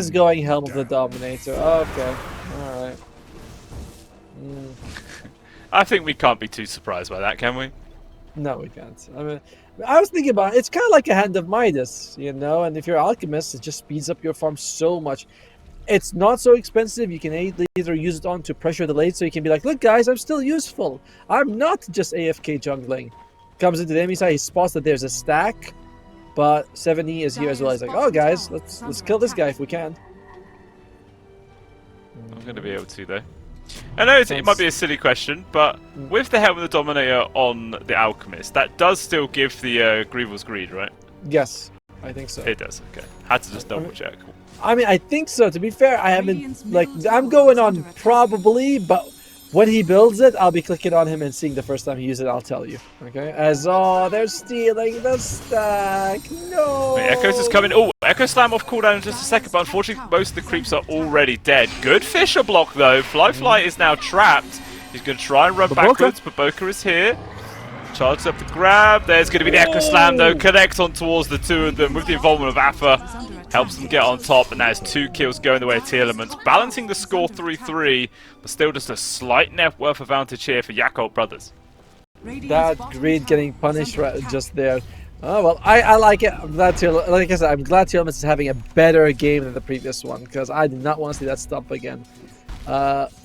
going Helm of the Dominator. Okay, all right. I think we can't be too surprised by that, can we? No, we can't. I mean, I was thinking about it. It's kind of like a Hand of Midas, you know. And if you're Alchemist, it just speeds up your farm so much. It's not so expensive. You can either use it on to pressure the late, so you can be like, look, guys, I'm still useful. I'm not just AFK jungling. Comes into the enemy side, he spots that there's a stack, but 70 is here as well. He's like, oh, guys, let's kill this guy if we can. I'm going to be able to, though. I know it might be a silly question, but with the Helm of the Dominator on the Alchemist, that does still give the Grievel's Greed, right? Yes, I think so. It does, okay. Had to just double check. I mean, I think so. To be fair, I haven't, like, I'm going on probably, but when he builds it, I'll be clicking on him and seeing the first time he uses it, I'll tell you. Okay? As, oh, they're stealing the stack. No! Wait, Echoes is coming. Oh, Echo Slam off cooldown in just a second, but unfortunately most of the creeps are already dead. Good Fisher block, though. Fly is now trapped. He's going to try and run backwards, but Boka is here. Charges up the grab. There's going to be the Echo Slam, though. Connects on towards the two of them with the involvement of Afa. Helps them get on top, and that is 2 kills going the way of Tearlaments. Balancing the score 3-3, but still just a slight net worth advantage here for Yakutou brothers. That greed getting punished right just there. Oh, well, I like it. I'm glad like I said, I'm glad Tearlaments is having a better game than the previous one, because I did not want to see that stop again.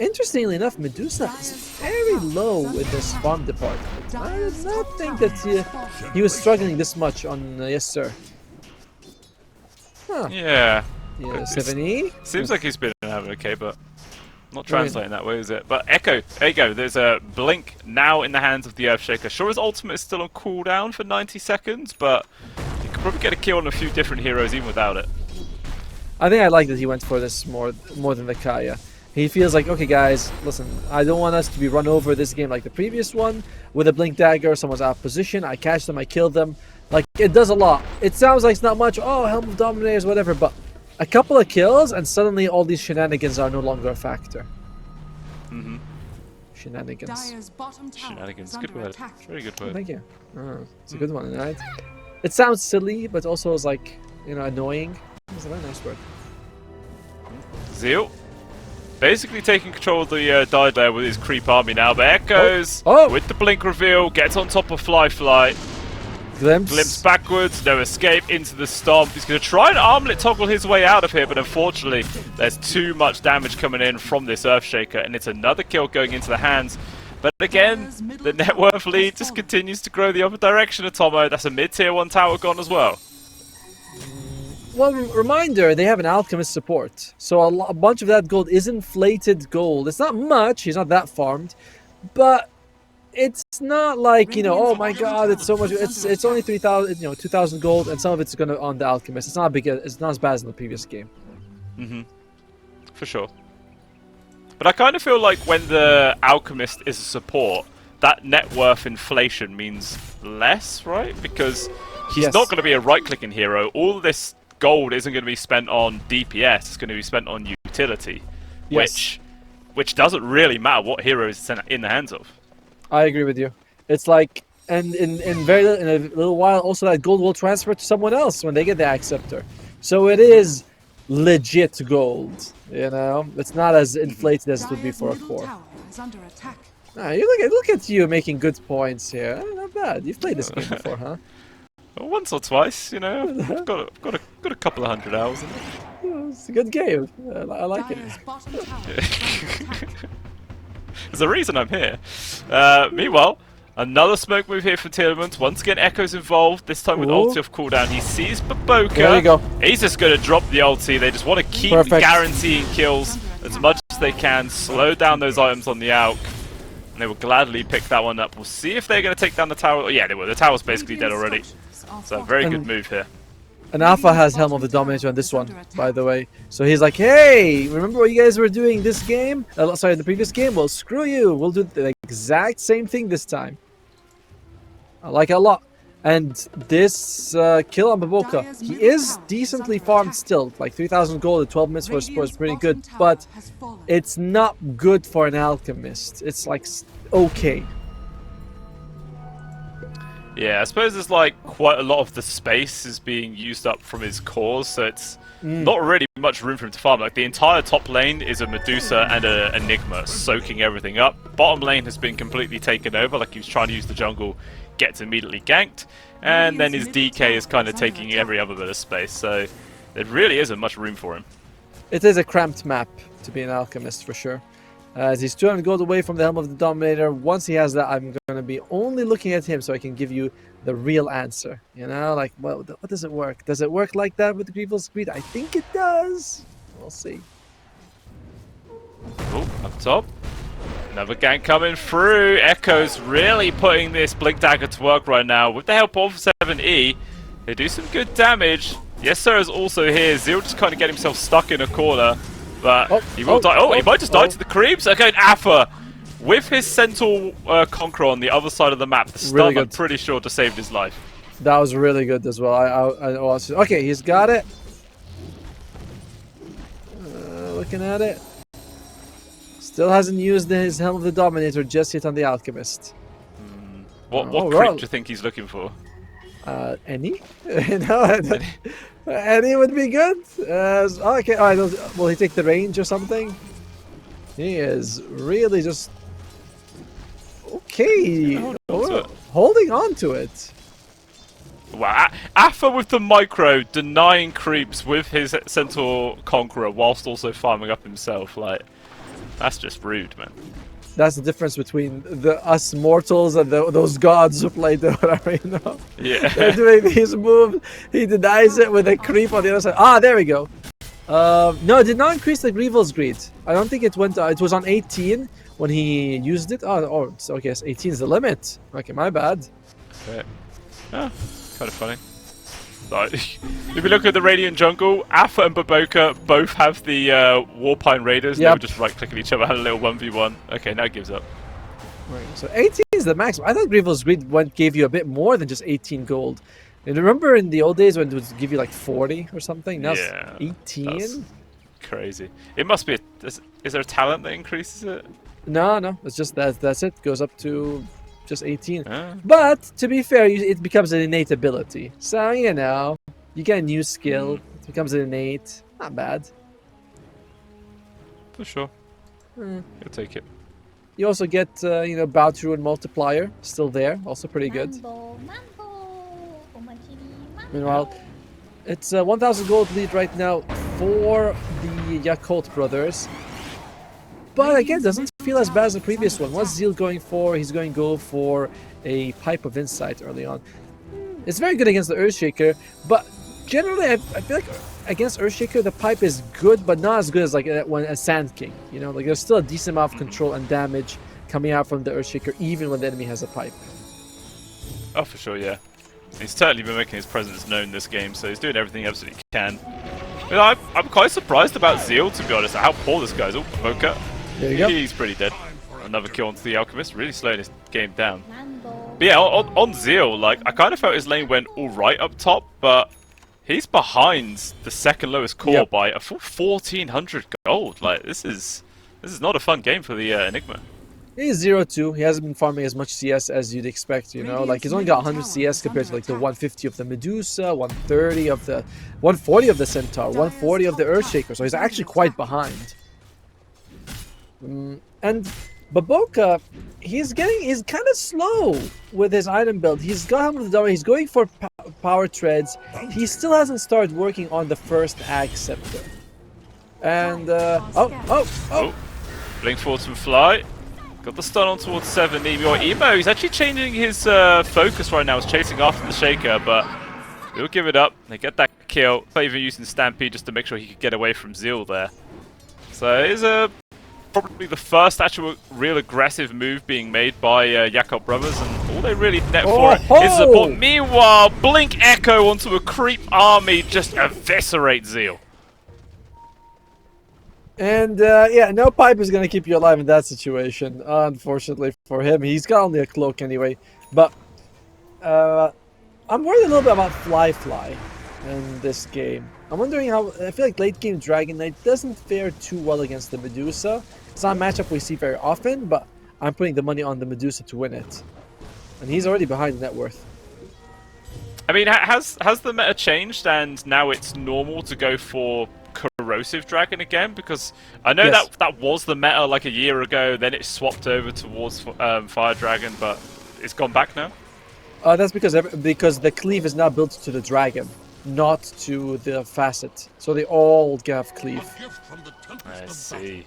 Interestingly enough, Medusa is very low in this farm department. I did not think that he was struggling this much on Yes Sir. Huh. Yeah. 70? Seems like he's been having okay, but not translating that way, is it? But Echo, there you go. There's a Blink now in the hands of the Earthshaker. Sure, his ultimate is still on cooldown for 90 seconds, but he could probably get a kill on a few different heroes even without it. I think I like that he went for this more than the Kaya. He feels like, okay guys, listen, I don't want us to be run over this game like the previous one. With a Blink Dagger, someone's out of position, I catch them, I kill them. Like, it does a lot. It sounds like it's not much, oh, Helm of Dominators, whatever, but a couple of kills and suddenly all these shenanigans are no longer a factor. Mm-hmm. Shenanigans. Shenanigans, good word. Very good word. Thank you. Oh, it's a good one, right? It sounds silly, but also is like, you know, annoying. It's a very nice word. Zeal. Basically taking control of the dive there with his creep army now, but Echoes with the Blink reveal, gets on top of Fly. Glimpse backwards, no escape into the stomp. He's going to try and armlet toggle his way out of here, but unfortunately there's too much damage coming in from this Earthshaker, and it's another kill going into the hands. But again, the net worth lead just continues to grow the other direction of Tomo. That's a mid-tier 1 tower gone as well. Well, reminder, they have an Alchemist support. So a bunch of that gold is inflated gold. It's not much, he's not that farmed, but it's not like, you know, oh my god, it's so much. It's only 3,000, you know, 2,000 gold, and some of it's gonna on the Alchemist. It's not big. It's not as bad as in the previous game. Mm-hmm. For sure. But I kind of feel like when the Alchemist is a support, that net worth inflation means less, right? Because he's not going to be a right-clicking hero. All this gold isn't going to be spent on DPS. It's going to be spent on utility, which doesn't really matter what hero is in the hands of. I agree with you. It's like, and in a little while, also that gold will transfer to someone else when they get the Acceptor. So it is legit gold. You know, it's not as inflated as it would be for a core. Ah, look at you making good points here. Not bad. You've played this game before, huh? Well, once or twice, you know. I've got a couple of 100 hours in it. Yeah, it's a good game. I like it. There's a reason I'm here. Meanwhile, Another smoke move here for Tearlaments. Once again, Echo's involved. This time with ulti off cooldown. He sees Baboka. There you go. He's just going to drop the ulti. They just want to keep guaranteeing kills as much as they can. Slow down those items on the Alk. And they will gladly pick that one up. We'll see if they're going to take down the tower. Oh, yeah, they will. The tower's basically dead already. So, very good move here. And Alpha has Helm of the Dominator on this one, by the way. So he's like, hey, remember what you guys were doing this game? Sorry, the previous game? Well, screw you. We'll do the exact same thing this time. I like it a lot. And this kill on Baboka, he is decently farmed still. Like 3,000 gold at 12 minutes for a spore is pretty good. But it's not good for an Alchemist. It's like okay. Yeah, I suppose there's like quite a lot of the space is being used up from his cores, so it's not really much room for him to farm. Like the entire top lane is a Medusa and an Enigma soaking everything up. Bottom lane has been completely taken over, like he was trying to use the jungle, gets immediately ganked, and then his DK is kind of taking every other bit of space, so there really isn't much room for him. It is a cramped map to be an Alchemist for sure. As he's 200 gold away from the Helm of the Dominator. Once he has that, I'm going to be only looking at him so I can give you the real answer. You know, like, well, what does it work? Does it work like that with the Grievel's Greed? I think it does. We'll see. Oh, up top. Another gank coming through. Echo's really putting this Blink Dagger to work right now. With the help of 7E, they do some good damage. Yes, sir is also here. Zeal just kind of get himself stuck in a corner. But he will die. Oh, he might just die to the creeps. Okay, Afa with his Centaur Conqueror on the other side of the map. The stun, really I'm pretty sure, to save his life. That was really good as well. Okay, he's got it. Looking at it. Still hasn't used his Helm of the Dominator just yet on the Alchemist. What creep do you think he's looking for? Any? Any would be good. Okay, will he take the range or something? He is really just okay. Holding on to it. Wow, Afa with the micro denying creeps with his Centaur Conqueror whilst also farming up himself. Like, that's just rude, man. That's the difference between us mortals and those gods who play Dota, you know? Yeah. They're doing these moves. He denies it with a creep on the other side. Ah, there we go. No, it did not increase the Grievel's Greed. I don't think it went... it was on 18 when he used it. Oh, so okay, 18 is the limit. Okay, my bad. Okay. Oh, kind of funny. Like, if you look at the Radiant jungle, Afa and Baboka both have the Warpine Raiders. They were just right-clicking each other, had a little 1v1. Okay, now it gives up. Right, so 18 is the maximum. I thought Grievel's Greed gave you a bit more than just 18 gold. And remember in the old days when it would give you like 40 or something? Now yeah, 18? Crazy. It must be... Is there a talent that increases it? No. It's just that's it. Goes up to... just 18. But to be fair, it becomes an innate ability. So, you know, you get a new skill. It becomes an innate. Not bad. For sure. You'll take it. You also get, Bow to Ruin Multiplier. Still there. Also pretty good. Meanwhile, it's 1,000 gold lead right now for the Yakutou brothers. But again, doesn't feel as bad as the previous one. What's Zeal going for? He's going to go for a Pipe of Insight early on. It's very good against the Earthshaker, but generally I feel like against Earthshaker the Pipe is good, but not as good as like when a Sand King. You know, like there's still a decent amount of control and damage coming out from the Earthshaker, even when the enemy has a Pipe. Oh, for sure, yeah. He's certainly been making his presence known this game, so he's doing everything he absolutely can. But I'm quite surprised about Zeal, to be honest, how poor this guy is. Oh, Baboka. There you go. He's pretty dead. Another kill onto the Alchemist, really slowing his game down. But yeah, on Zeal, like, I kind of felt his lane went alright up top, but he's behind the second lowest core by a full 1,400 gold. Like, this is not a fun game for the Enigma. He's 0-2. He hasn't been farming as much CS as you'd expect, you know. Like, he's only got 100 CS compared to, like, the 150 of the Medusa, 130 of the... 140 of the Centaur, 140 of the Earthshaker. So he's actually quite behind. And Baboka, he's kind of slow with his item build. He's got Helm of the Dominator. He's going for power treads. He still hasn't started working on the first Ag Scepter. And, Blink Force and Fly. Got the stun on towards 7. Emo, he's actually changing his focus right now. He's chasing after the Shaker, but he'll give it up. They get that kill. Not even using Stampede just to make sure he could get away from Zeal there. So it is probably the first actual real aggressive move being made by Yakutou brothers, and all they really net for it is support. Meanwhile, Blink Echo onto a creep army just eviscerate Zeal. And yeah, no pipe is going to keep you alive in that situation, unfortunately for him. He's got only a cloak anyway. But I'm worried a little bit about Fly in this game. I'm wondering how... I feel like late game Dragon Knight doesn't fare too well against the Medusa. It's not a matchup we see very often, but I'm putting the money on the Medusa to win it. And he's already behind net worth. I mean, has the meta changed and now it's normal to go for Corrosive Dragon again? Because I know that was the meta like a year ago, then it swapped over towards Fire Dragon, but it's gone back now? That's because the cleave is now built to the dragon, not to the facet. So they all have cleave. I see.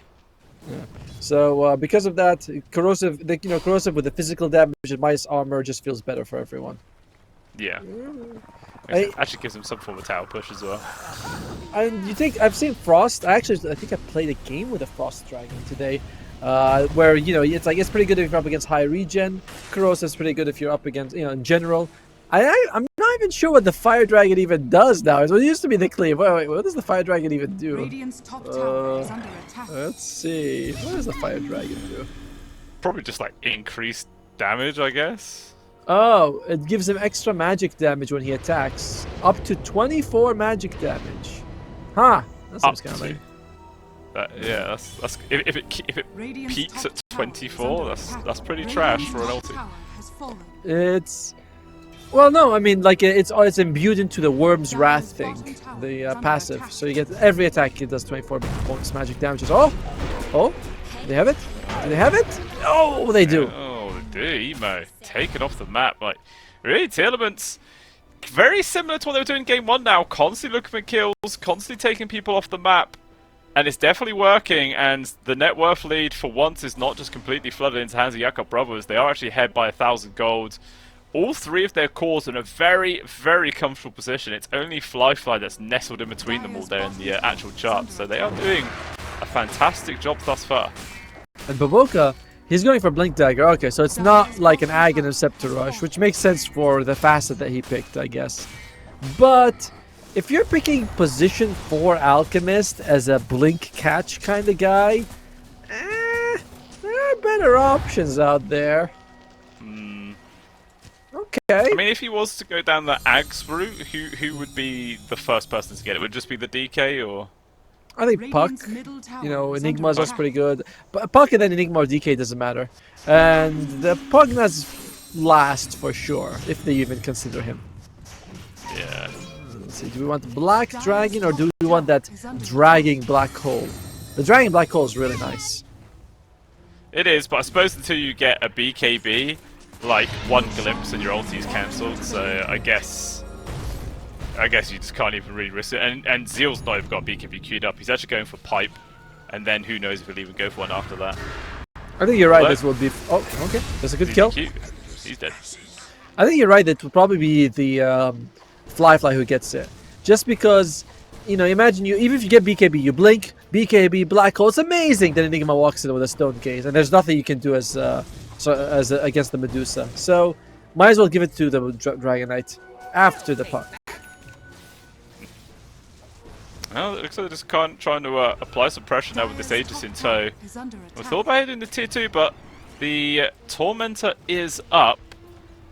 Yeah. So because of that, corrosive with the physical damage and Mice armor just feels better for everyone. Yeah. Actually gives him some form of tower push as well. And you think I've seen Frost? I think I played a game with a Frost Dragon today, where it's pretty good if you're up against high regen. Corrosive's pretty good if you're up against in general. I'm not even sure what the Fire Dragon even does now. So it used to be the cleave. Wait, what does the Fire Dragon even do? Radiant's top tower is under attack. Let's see. What does the Fire Dragon do? Probably just like increased damage, I guess. Oh, it gives him extra magic damage when he attacks. Up to 24 magic damage. Huh. That seems kind of lame. Yeah, that's if it peaks at 24, that's pretty trash for an ulti. It's well, no, I mean like it's imbued into the Worm's Wrath thing, the passive. So you get every attack it does 24 bonus magic damages. Oh, they have it. Do they have it? Oh, they do. Oh, they do. Emo taken off the map. Like really, Tearlaments. Very similar to what they were doing in Game 1 now. Constantly looking for kills, constantly taking people off the map. And it's definitely working, and the net worth lead for once is not just completely flooded into hands of Yakutou brothers. They are actually ahead by 1,000 gold. All three of their cores are in a very, very comfortable position. It's only Fly that's nestled in between them all there in the actual chart. So they are doing a fantastic job thus far. And Baboka, he's going for Blink Dagger. Okay, so it's not like an Ag and Scepter Rush, which makes sense for the facet that he picked, I guess. But if you're picking position 4 Alchemist as a Blink catch kind of guy, there are better options out there. Okay. I mean, if he was to go down the Ags route, who would be the first person to get it? Would it just be the DK or? I think Puck. Enigma's also pretty good. But Puck and then Enigma or DK doesn't matter. And the Pugna's last for sure, if they even consider him. Yeah. Let's see, do we want Black Dragon or do we want that Dragging Black Hole? The Dragging Black Hole is really nice. It is, but I suppose until you get a BKB, like one glimpse and your ulti is cancelled, so I guess you just can't even really risk it. And Zeal's not even got BKB queued up. He's actually going for Pipe, and then who knows if he'll even go for one after that. I think you're right. This will be. Oh, okay. That's a good kill. He's dead. I think you're right. It will probably be the Fly who gets it. Just because, imagine even if you get BKB, you blink, BKB, Black Hole. It's amazing that Enigma walks in with a Stone Case, and there's nothing you can do as against the Medusa. So might as well give it to the Dragon Knight after the Puck. Well, it looks like they're just trying to apply some pressure now with this Aegis in tow. We thought about it in the tier 2, but the Tormentor is up.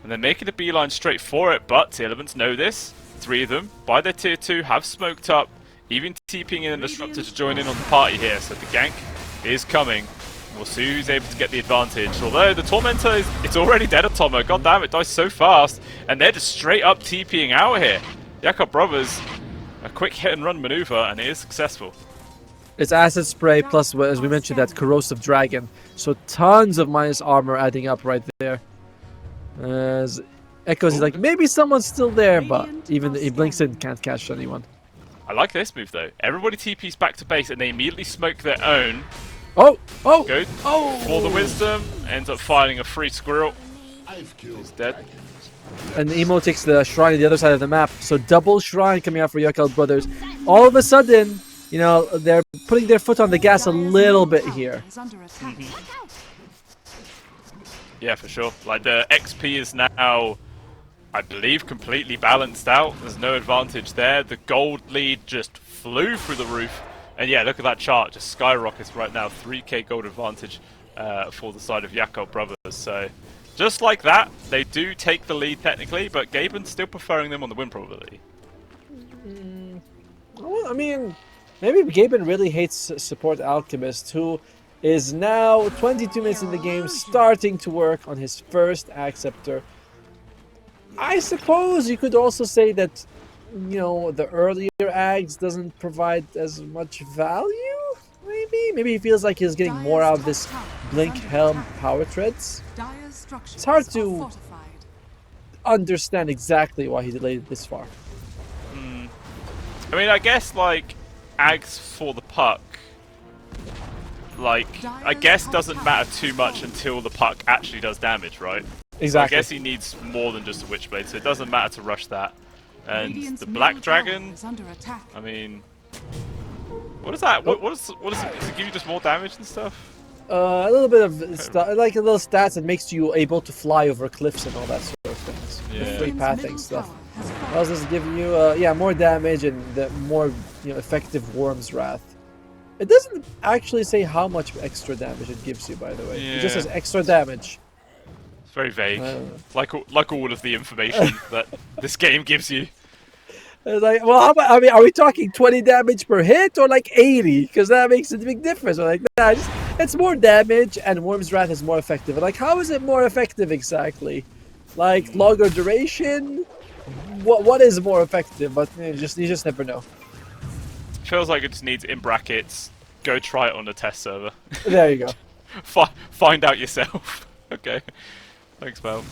And they're making a beeline straight for it, but Tearlaments know this. 3 of them, by their tier 2, have smoked up, even TPing in a Disruptor to join in on the party here. So the gank is coming. We'll see who's able to get the advantage. Although the Tormentor it's already dead at Tomo. God damn, it dies so fast. And they're just straight up TPing out here. Yakutou brothers, a quick hit and run maneuver, and it is successful. It's Acid Spray plus, as we mentioned, that Corrosive Dragon. So tons of minus armor adding up right there. As Echoes is like, maybe someone's still there, but even he blinks in, can't catch anyone. I like this move though. Everybody TPs back to base and they immediately smoke their own. Oh! Go for the wisdom. Ends up finding a free squirrel. He's dead. And Emo takes the shrine on the other side of the map. So double shrine coming out for Yakutou brothers. All of a sudden, you know, they're putting their foot on the gas a little bit here. Yeah, for sure. Like the XP is now, I believe, completely balanced out. There's no advantage there. The gold lead just flew through the roof. And yeah, look at that chart. Just skyrockets right now. 3k gold advantage for the side of Yakutou brothers. So just like that, they do take the lead technically, but Gaben's still preferring them on the win probability. Well, I mean, maybe Gaben really hates support Alchemist, who is now 22 minutes in the game, starting to work on his first Acceptor. I suppose you could also say that, you know, the earlier Ags doesn't provide as much value, maybe he feels like he's getting more out of this Blink Helm power treads. It's hard to understand exactly why he delayed it this far. I mean, I guess, like, Ags for the puck, like, I guess doesn't matter too much until the puck actually does damage, right? Exactly. So I guess he needs more than just a Witchblade, so it doesn't matter to rush that. And the Black Dragon, I mean, what is that? What is it? Does it give you just more damage and stuff? A little bit of like a little stats that makes you able to fly over cliffs and all that sort of things. Yeah. Free pathing stuff. What else does it give you? Yeah, more damage and the more, you know, effective Worm's Wrath. It doesn't actually say how much extra damage it gives you, by the way. It just says extra damage. It's very vague, like all of the information that this game gives you. It's like, well, how about, I mean, are we talking 20 damage per hit or like 80? Because that makes a big difference. We're like, nah, it's more damage and Worm's Wrath is more effective. But like, how is it more effective exactly? Like longer duration? What is more effective? But you just never know. Feels like it just needs in brackets. Go try it on the test server. There you go. Find out yourself. Okay. Thanks, pal.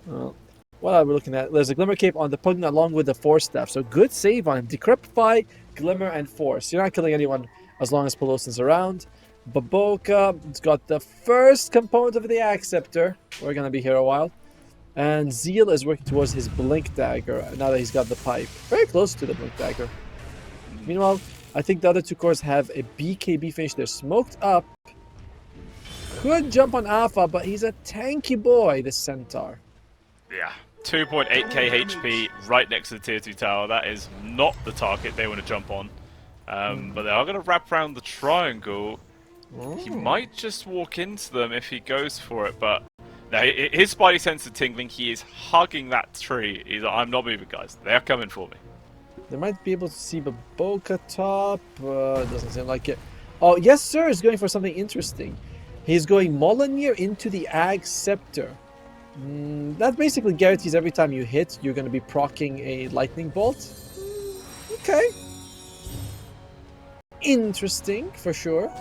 Well, what are we looking at? There's a Glimmer Cape on the Pugna along with the Force Staff. So good save on him. Decrepify, Glimmer, and Force. You're not killing anyone as long as Pelosin's around. Baboka's got the first component of the Acceptor. We're going to be here a while. And Zeal is working towards his Blink Dagger now that he's got the pipe. Very close to the Blink Dagger. Meanwhile, I think the other two cores have a BKB finish. They're smoked up. Could jump on Alpha, but he's a tanky boy, this Centaur. Yeah. 2.8k HP right next to the tier 2 tower. That is not the target they want to jump on. But they are going to wrap around the triangle. He might just walk into them if he goes for it, but no, his spidey sense is tingling. He is hugging that tree. He's like, I'm not moving, guys. They are coming for me. They might be able to see Baboka top. It doesn't seem like it. Oh, yes, sir, is going for something interesting. He's going Molyneux into the Ag Scepter. That basically guarantees every time you hit, you're going to be proccing a lightning bolt. Okay. Interesting, for sure.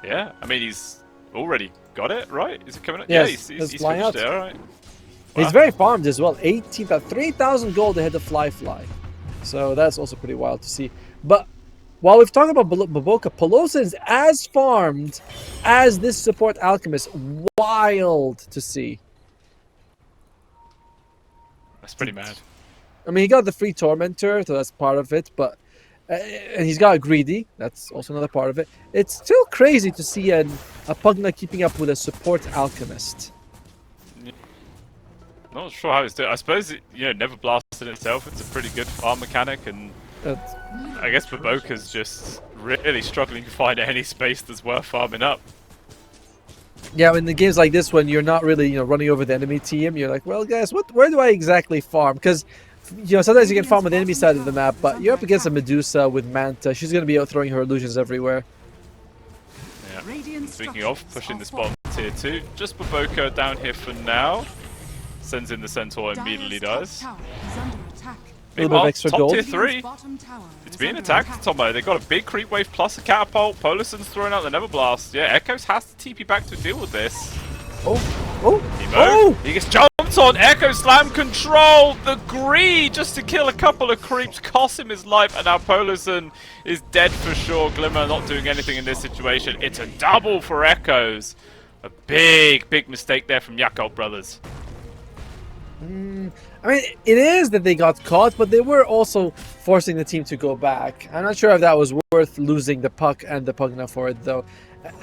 Yeah, I mean, he's already got it, right? Is it coming up? Yes, yeah, he's flying finished out. it, alright. Wow. He's very farmed as well. 3,000 gold ahead of Fly. So that's also pretty wild to see. But while we've talked about Baboka, Pelosin's as farmed as this support Alchemist. Wild to see. That's pretty mad. I mean, he got the free Tormentor, so that's part of it. But and he's got a Greedy. That's also another part of it. It's still crazy to see a Pugna keeping up with a support Alchemist. Not sure how it's doing. I suppose it, never blasted itself. It's a pretty good farm mechanic, and I guess Baboka's just really struggling to find any space that's worth farming up. Yeah, in the games like this, when you're not really, running over the enemy team, you're like, well, guys, where do I exactly farm? Because, sometimes you can farm on the enemy side of the map, but you're up against a Medusa with Manta. She's going to be out throwing her illusions everywhere. Yeah. Speaking of, pushing this bottom tier 2, just Baboka down here for now. Sends in the Centaur, immediately dies. A little bit of extra top gold. tier 3. It's being attacked, Tomo. They've got a big creep wave plus a catapult. Polison's throwing out the Never Blast. Yeah, Echoes has to TP back to deal with this. He gets jumped on. Echo Slam control. The greed just to kill a couple of creeps cost him his life, and now Polarson is dead for sure. Glimmer not doing anything in this situation. It's a double for Echoes. A big mistake there from Yakutou brothers. I mean, it is that they got caught, but they were also forcing the team to go back. I'm not sure if that was worth losing the puck and the Pugna for it, though.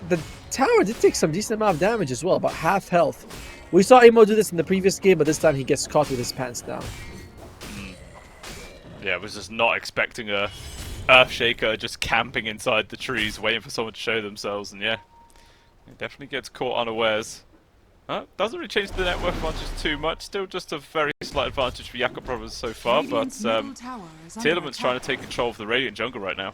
The tower did take some decent amount of damage as well, about half health. We saw Emo do this in the previous game, but this time he gets caught with his pants down. Yeah, I was just not expecting a Earthshaker just camping inside the trees, waiting for someone to show themselves, and yeah, he definitely gets caught unawares. Doesn't really change the net worth advantage too much. Still just a very slight advantage for Yakutou brothers so far, but Tearlaments trying to take control of the Radiant jungle right now.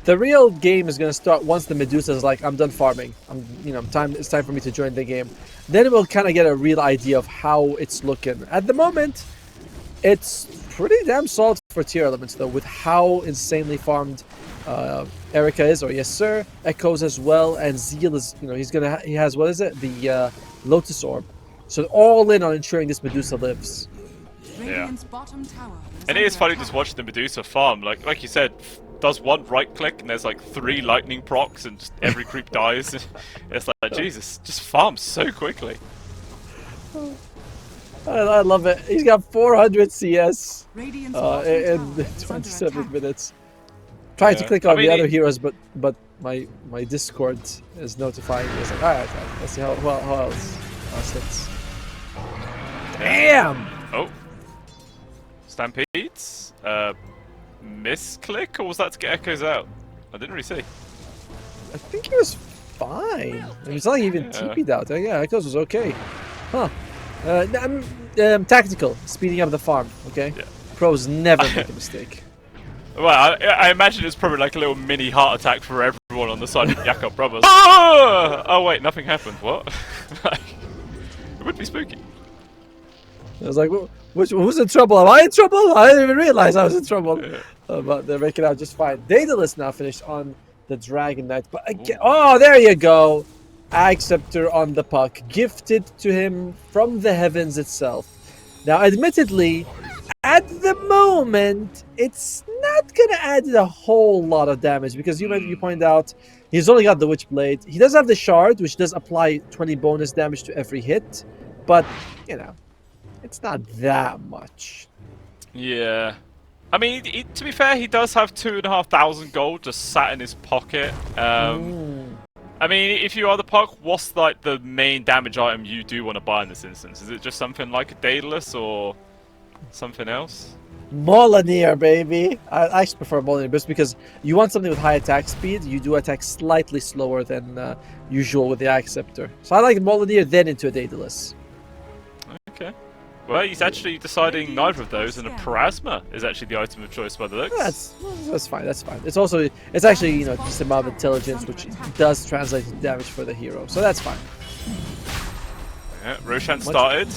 The real game is going to start once the Medusa's like, I'm done farming. It's time for me to join the game. Then we'll kind of get a real idea of how it's looking. At the moment, it's pretty damn solid for Tearlaments though, with how insanely farmed Erica is, or yes sir, Echoes as well, and Zeal is, he has, what is it? The Lotus Orb. So all in on ensuring this Medusa lives. Yeah. And it is funny just watching the Medusa farm, like you said, does one right click and there's like 3 lightning procs and just every creep dies. It's like, Jesus, just farms so quickly. I love it. He's got 400 CS in 27 minutes. Trying to click on the other heroes, but my Discord is notifying me. It's like, alright, let's see how else hits. Damn! Oh. Stampedes? Misclick, or was that to get Echoes out? I didn't really see. I think he was fine. It's not like he even TP'd out. Yeah, Echoes was okay. Huh. Tactical, speeding up the farm, okay? Yeah. Pros never make a mistake. Well, I imagine it's probably like a little mini heart attack for everyone on the side of Yakutou brothers. Oh wait, nothing happened. What? It would be spooky. I was like, who's in trouble? Am I in trouble? I didn't even realize I was in trouble. Yeah. But they're making out just fine. Daedalus now finished on the Dragon Knight. But again, oh, there you go. Ag Scepter on the puck, gifted to him from the heavens itself. Now, admittedly, at the moment, it's not going to add a whole lot of damage because you point out he's only got the Witchblade. He does have the Shard, which does apply 20 bonus damage to every hit, but, it's not that much. Yeah. I mean, to be fair, he does have 2,500 gold just sat in his pocket. I mean, if you are the puck, what's like the main damage item you do want to buy in this instance? Is it just something like a Daedalus or something else? Molineer, baby! I actually prefer Molineer just because you want something with high attack speed. You do attack slightly slower than usual with the Ag Scepter. So I like Molineer then into a Daedalus. Okay. Well, he's actually deciding neither of those, and a Parasma is actually the item of choice by the looks. That's fine. That's fine. It's actually just amount of intelligence, which does translate to damage for the hero. So that's fine. Yeah, Roshan started.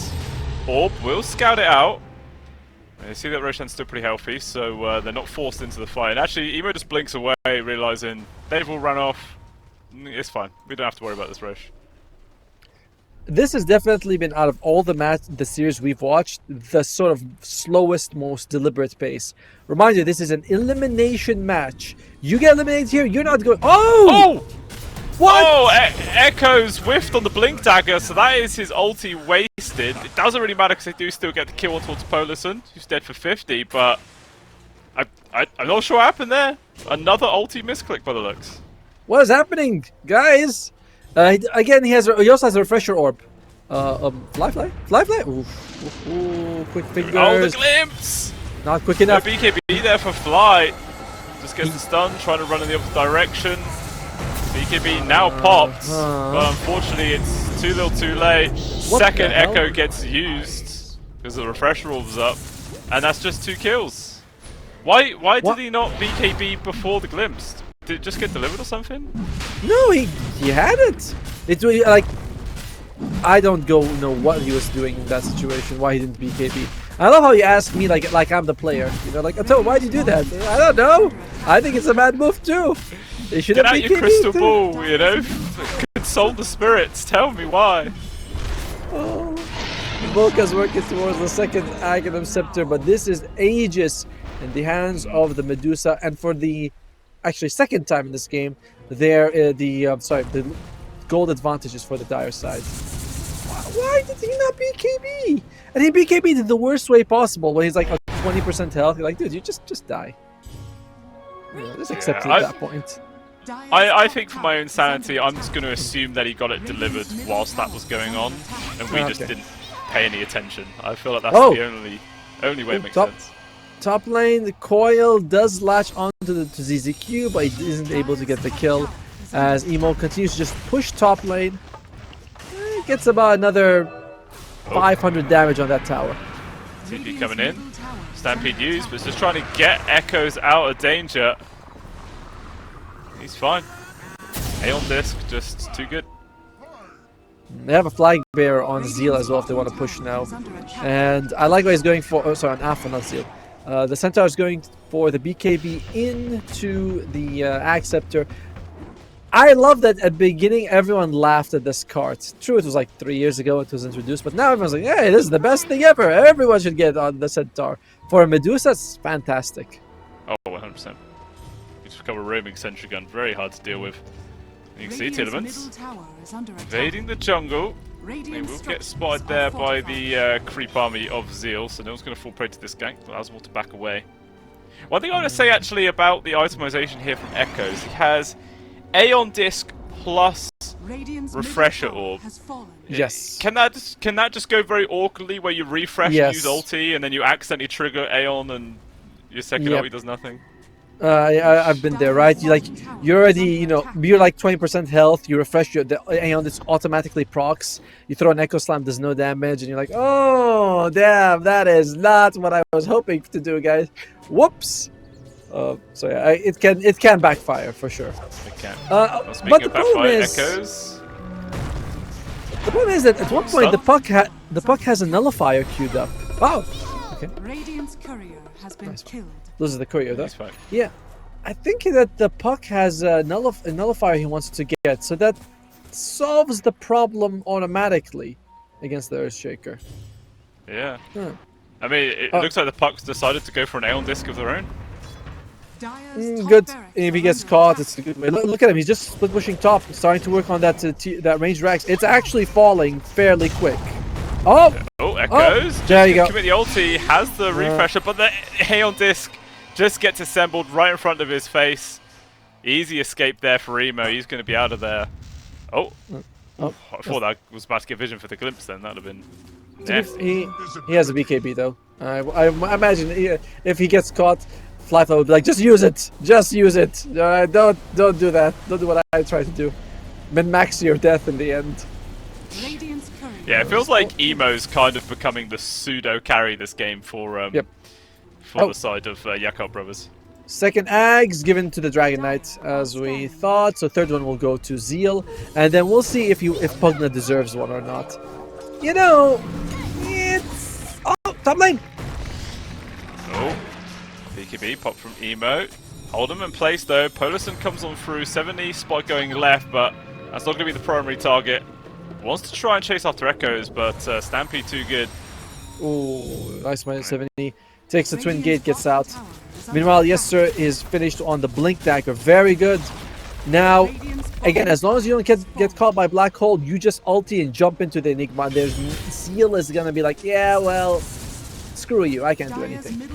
Orb will scout it out. You see that Roshan's still pretty healthy, so they're not forced into the fight. And actually, Emo just blinks away, realizing they've all run off. It's fine. We don't have to worry about this Rosh. This has definitely been, out of all the series we've watched, the sort of slowest, most deliberate pace. Remind you, this is an elimination match. You get eliminated here, you're not going. Oh! What? Oh! Echoes whiffed on the blink dagger, so that is his ulti wasted. It doesn't really matter because they do still get the kill towards Polarson, who's dead for 50, but I'm not sure what happened there. Another ulti misclick by the looks. What is happening, guys? Again, he also has a refresher orb. Fly. Ooh, quick fingers. Oh, the glimpse! Not quick enough. No BKB there for Fly. Just gets the stun, trying to run in the opposite direction. BKB now popped, but unfortunately it's too little too late. Second Echo gets used because the refresher orb was up, and that's just 2 kills. Why did he not BKB before the glimpse? Did it just get delivered or something? No, he had it. It's like, I don't know what he was doing in that situation. Why he didn't BKB. I love how you ask me like I'm the player. Like, Atto, why'd you do that? I don't know. I think it's a bad move too. They should Get have out BKB your crystal too. ball, console the spirits. Tell me why. Oh. Volka's working towards the second Aghanim Scepter, but this is Aegis in the hands of the Medusa, and for the actually second time in this game, the gold advantage is for the Dire side. Why did he not BKB? And he BKB'd in the worst way possible, when he's like 20% health. You're like, dude, you just die. Yeah, just accept it at that point. I think for my own sanity, I'm just going to assume that he got it delivered whilst that was going on, and we just didn't pay any attention. I feel like that's the only way it makes sense. Top lane, the Coil does latch onto the ZZQ, but he isn't able to get the kill as Emo continues to just push top lane. Gets about another 500 damage on that tower. TP coming in. Stampede used, but it's just trying to get Echoes out of danger. He's fine. Aeon Disc, just too good. They have a flag bearer on Zeal as well if they want to push now. And I like what he's going for. Oh, sorry, on Alpha, not Zeal. The Centaur is going for the BKB into the Ag Scepter. I love that at the beginning everyone laughed at this card. True, it was like 3 years ago it was introduced, but now everyone's like, hey, this is the best thing ever. Everyone should get on the Centaur. For a Medusa, it's fantastic. Oh, 100%. You just become a roaming sentry gun, very hard to deal with. You can see Tearlaments invading the jungle. They will get spotted there by the creep army of Zeal, so no one's going to fall prey to this gank. Allows them all to back away. One thing I want to say actually about the itemization here from Echoes, he has Aeon Disc plus Refresher Orb. Yes. Can that just go very awkwardly where you refresh and use ulti and then you accidentally trigger Aeon and your second ulti does nothing? I've been there, right? You're already, you're like 20% health. You refresh the Aeon, this automatically procs. You throw an Echo Slam, does no damage, and you're like, oh damn, that is not what I was hoping to do, guys. Whoops. So yeah, it can backfire for sure. It can. But the problem is, Echoes. The problem is that at one point the puck has a nullifier queued up. Oh, okay. Radiant's courier has been killed. This is the courier, though. Fine. Yeah, I think that the puck has a nullifier he wants to get, so that solves the problem automatically against the Earthshaker. Yeah. I mean, it looks like the puck's decided to go for an Aeon Disc of their own. Good. If he gets caught, it's a good way. Look at him. He's just split pushing top, starting to work on that range Rax. It's actually falling fairly quick. Oh, Echoes. There you go. Commit the ulti, has the refresher, but the Aeon Disc just gets assembled right in front of his face. Easy escape there for Emo. He's going to be out of there. I thought that was about to get vision for the glimpse then. That would have been... He has a BKB though. I imagine if he gets caught, Flyfly would be like, just use it. Just use it. Don't do that. Don't do what I try to do. Min-max your death in the end. Yeah, it feels like Emo's kind of becoming the pseudo-carry this game for the side of Yakutou brothers. Second Ags given to the Dragon Knight, as we thought. So third one will go to Zeal, and then we'll see if Pugna deserves one or not. It's top lane. BKB pop from Emo. Hold him in place though. Polison comes on through. 70 spot going left, but that's not going to be the primary target. Wants to try and chase after Echoes, but Stampede too good. Ooh, nice minus 70. Takes the Twin Gate, gets out. Meanwhile, Yester is finished on the Blink Dagger. Very good. Now, again, as long as you don't get caught by Black Hole, you just ulti and jump into the Enigma. There's Seal is going to be like, yeah, well, screw you. I can't do anything. Yeah.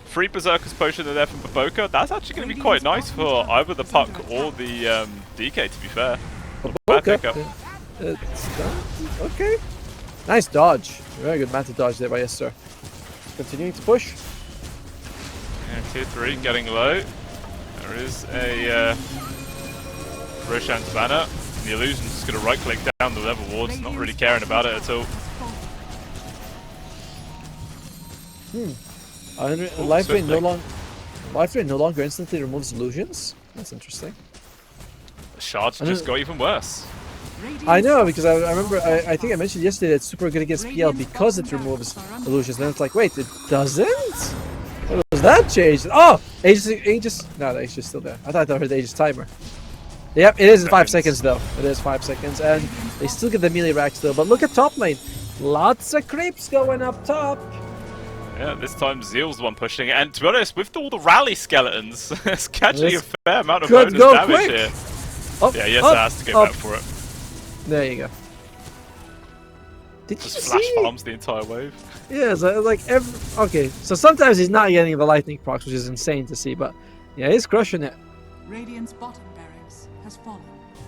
Free Berserker's Potion are there from Baboka. That's actually going to be quite nice for either the Puck or the DK, to be fair. Okay. Nice dodge. Very good Manta dodge there by Yester. Continuing to push. Yeah, tier 3 getting low. There is a Roshan's banner. And the Illusion's just going to right click down the level wards, not really caring about it at all. Life Drain no longer instantly removes illusions. That's interesting. The shards just got even worse. I know, because I remember, I think I mentioned yesterday that it's super good against PL because it removes illusions. Then it's like, wait, it doesn't? What was that changed? Oh! Aegis. No, the Aegis is still there. I thought I heard the Aegis timer. Yep, it is in 5 seconds though. It is 5 seconds, and they still get the melee rack still. But look at top lane. Lots of creeps going up top. Yeah, this time Zeal's the one pushing it, and to be honest, with all the rally skeletons, it's catching a fair amount of bonus damage here. Up, yeah, yes, up, has to go back for it. There you go. Did Just you flash see? farms the entire wave. Yeah, so like okay, so sometimes he's not getting the lightning procs, which is insane to see, but yeah, he's crushing it. Radiant's bottom barracks has fallen.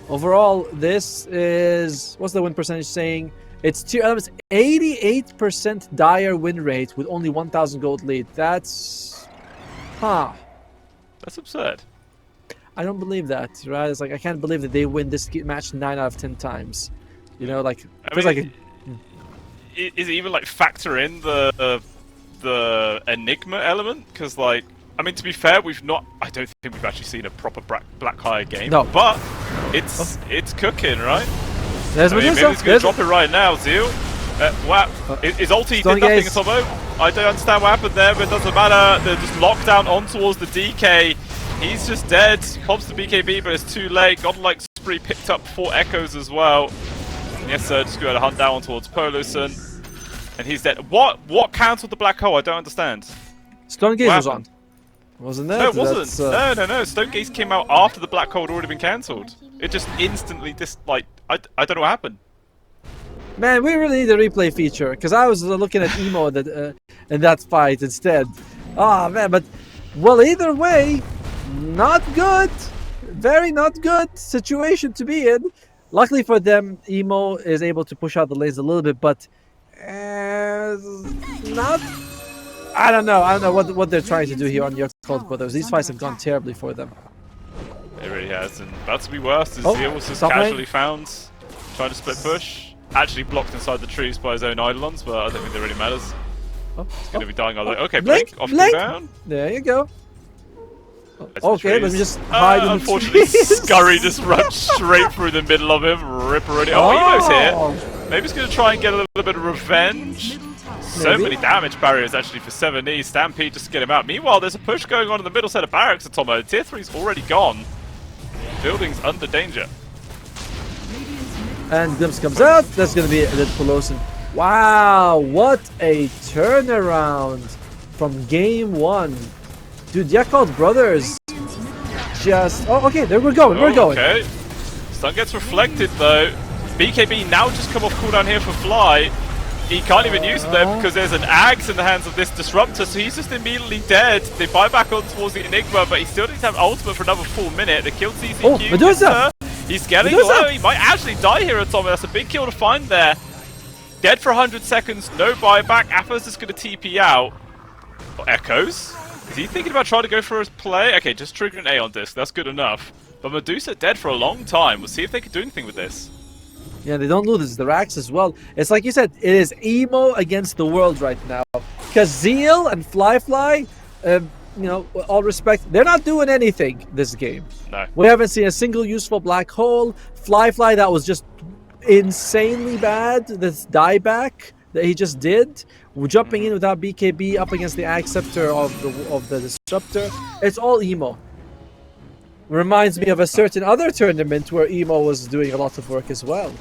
Overall, this is what's the win percentage saying? It's 88% dire win rate with only 1,000 gold lead. That's That's absurd. I don't believe that, right? It's like I can't believe that they win this match 9 out of 10 times. You know, like it feels like. Is it even like factor in the enigma element? Because like, I mean, to be fair, I don't think we've actually seen a proper Blackfire game. No. But it's cooking, right? There's maybe he's going to drop it right now, Zeal. Wow. His ulti did nothing at all. I don't understand what happened there, but it doesn't matter. They're just locked down on towards the DK. He's just dead. Pops the BKB, but it's too late. Godlike Spree picked up 4 echoes as well. And yes, sir, just going to hunt down towards Poluson. And he's dead. What cancelled the black hole? I don't understand. Stone Gaze was on. Wasn't there? No, it wasn't. No. Stone Gaze came out after the black hole had already been cancelled. It just instantly I don't know what happened. Man, we really need a replay feature because I was looking at emo in that fight instead. Oh man, but well, either way, not good. Very not good situation to be in. Luckily for them, emo is able to push out the lanes a little bit, but not. I don't know what they're trying to do here on Yakutou Brothers. These fights have gone terribly for them. It really has, and about to be worse. As Zeal was just casually found, trying to split push. Actually blocked inside the trees by his own Eidolons, but I don't think that really matters. He's going to be dying. Okay, Blink off cooldown. There you go. Okay, let me just hide in the unfortunately, trees. Scurry just runs straight through the middle of him. Rip already. Oh, Emo's here. Maybe he's going to try and get a little bit of revenge. So many damage barriers actually for 7E. Stampede just to get him out. Meanwhile, there's a push going on in the middle set of barracks at Tomo. Tier 3's already gone. Building's under danger. And Glimpse comes out. That's going to be the Polosin. Wow, what a turnaround from game 1. Dude, Yakutou Brothers just... Oh, okay, there we're going, we're going. Okay. Stun gets reflected, though. BKB now just come off cooldown here for Fly. He can't even use it there because there's an Axe in the hands of this Disruptor, so he's just immediately dead. They buy back on towards the Enigma, but he still needs to have ultimate for another full minute. They killed CCQ. Oh, Medusa! He's getting low. He might actually die here at Tommy. That's a big kill to find there. Dead for 100 seconds, no buyback. Aphos is going to TP out. Echoes? Is he thinking about trying to go for his play? Okay, just trigger an A on disc. That's good enough. But Medusa dead for a long time. We'll see if they can do anything with this. Yeah, they don't lose the racks as well. It's like you said, it is emo against the world right now. Because Zeal and Fly, you know, with all respect, they're not doing anything this game. No. We haven't seen a single useful black hole. Fly, that was just insanely bad. This dieback that he just did. We're jumping in without BKB up against the Acceptor of the Disruptor. It's all emo. Reminds me of a certain other tournament where emo was doing a lot of work as well.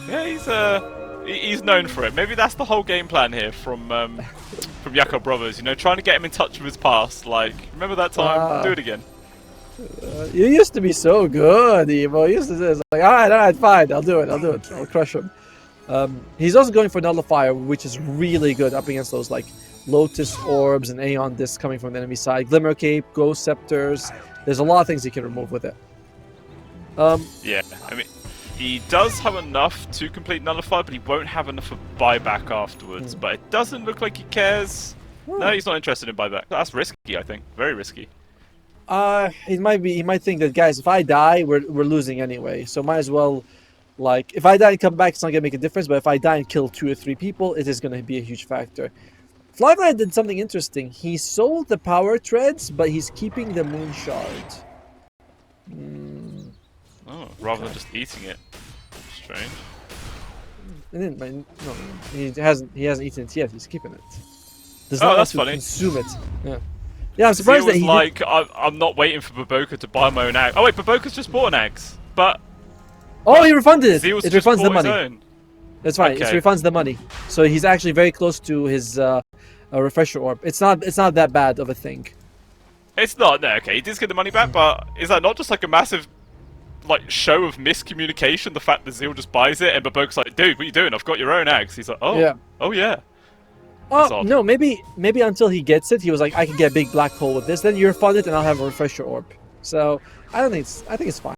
Yeah, he's known for it. Maybe that's the whole game plan here from Yakutou Brothers. You know, trying to get him in touch with his past. Like, remember that time? Do it again. You used to be so good, emo. You used to say, like, all right, fine, I'll do it. I'll crush him. He's also going for Nullifier, which is really good up against those like Lotus Orbs and Aeon Discs coming from the enemy side. Glimmer Cape, Ghost Scepters. There's a lot of things he can remove with it. Yeah, I mean, he does have enough to complete Nullify, but he won't have enough for buyback afterwards. But it doesn't look like he cares. No, he's not interested in buyback. That's risky, I think. Very risky. He might think that, guys, if I die, we're losing anyway. So might as well, like, if I die and come back, it's not gonna make a difference. But if I die and kill 2 or 3 people, it is gonna be a huge factor. Flyfly did something interesting. He sold the power treads, but he's keeping the moon shard. Oh, rather than just eating it. Strange. No, he hasn't eaten it yet. He's keeping it. Does not want that's to funny. Consume it. Yeah. Yeah, I'm surprised that was he like, I'm not waiting for Baboka to buy my own egg. Oh wait, Baboka's just bought an eggs, but oh, he refunded it. Zeal's It just refunds the bought his money. own. That's fine. Okay. It refunds the money. So he's actually very close to his refresher orb. It's not that bad of a thing. It's not. No, okay, he did get the money back, but is that not just like a massive like show of miscommunication? The fact that Zeal just buys it and Baboka's like, dude, what are you doing? I've got your own eggs. He's like, oh, Yeah. oh yeah. Oh no, maybe until he gets it, he was like, I can get a big black hole with this. Then you refund it, and I'll have a refresher orb. So I think it's fine.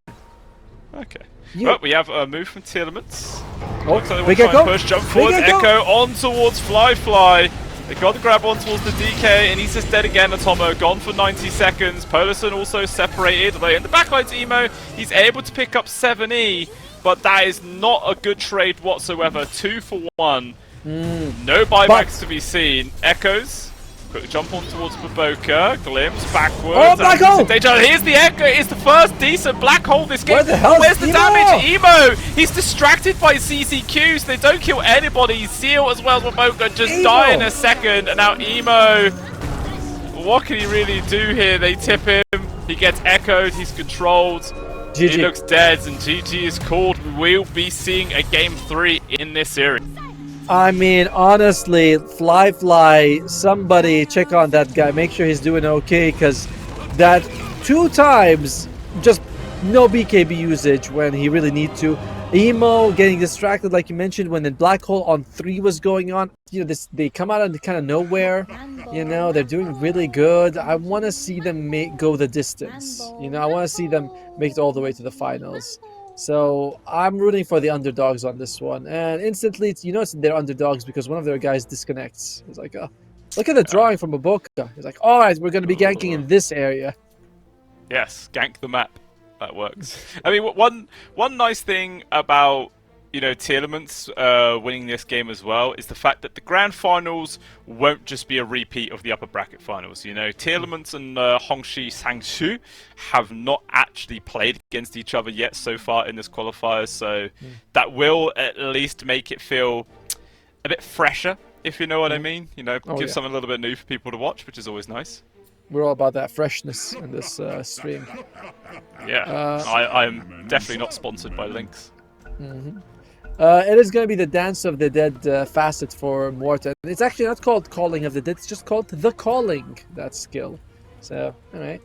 Okay. Yeah. Well, we have a move from Tearlaments. Oh, Looks like they big want to try and Echo. push, jump Big forward. Echo. Echo on towards Fly. They got the grab on towards the DK, and he's just dead again. Atomo gone for 90 seconds. Polarson also separated. Although in the backline's Emo, he's able to pick up 7E, but that is not a good trade whatsoever. 2 for 1. No buybacks to be seen. Echoes. Quick jump on towards Baboka. Glimpse backwards. Oh, black hole! Here's the Echo. It's the first decent black hole this game. Where the hell Where's is the Emo? damage? Emo! He's distracted by CCQ, so they don't kill anybody. Seal as well as Baboka just Emo! die in a second. And now Emo, what can he really do here? They tip him. He gets echoed. He's controlled. GG. He looks dead, and GG is called. We'll be seeing a game 3 in this series. I mean, honestly, Fly, somebody check on that guy. Make sure he's doing okay, because that 2 times, just no BKB usage when he really need to. Emo getting distracted, like you mentioned, when the black hole on 3 was going on. You know, they come out of kind of nowhere. You know, they're doing really good. I want to see them go the distance. You know, I want to see them make it all the way to the finals. So I'm rooting for the underdogs on this one, and instantly, you know, they're underdogs because one of their guys disconnects. It's like, oh, look at the drawing from Baboka. He's like, all right, we're going to be ganking in this area. Yes, gank the map. That works. I mean, one nice thing about, you know, Tearlaments winning this game as well is the fact that the grand finals won't just be a repeat of the upper bracket finals. You know, Tearlaments and Hongxi Sangshu have not actually played against each other yet so far in this qualifier, so that will at least make it feel a bit fresher, if you know what I mean. You know, give something a little bit new for people to watch, which is always nice. We're all about that freshness in this stream. Yeah, I'm definitely not sponsored by Lynx. It is going to be the Dance of the Dead facet for Morton. It's actually not called Calling of the Dead, it's just called The Calling, that skill. So, alright.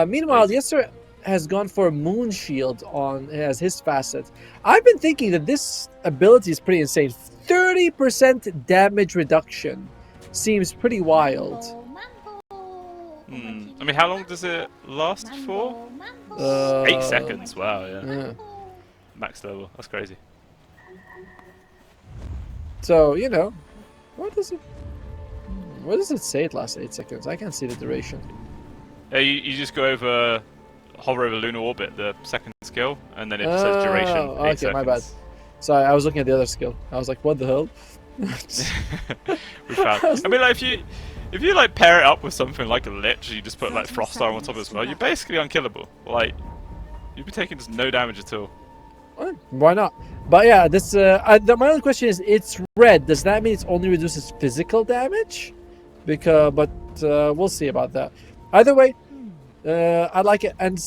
Meanwhile, Yesser has gone for Moon Shield as his facet. I've been thinking that this ability is pretty insane. 30% damage reduction seems pretty wild. I mean, how long does it last for? 8 seconds, wow, yeah. Max level, that's crazy. So, you know, what does it say it lasts 8 seconds? I can't see the duration. You just go over, hover over lunar orbit, the second skill, and then it says duration. 8 okay, seconds. my bad. Sorry, I was looking at the other skill. I was like, what the hell? We found. I mean, like, if you like pair it up with something like a Lich, you just put like Frost Arm on top as well, you're basically unkillable. Like, you'd be taking just no damage at all. Why not? But yeah, this. My only question is, it's red. Does that mean it only reduces physical damage? But we'll see about that. Either way, I like it. And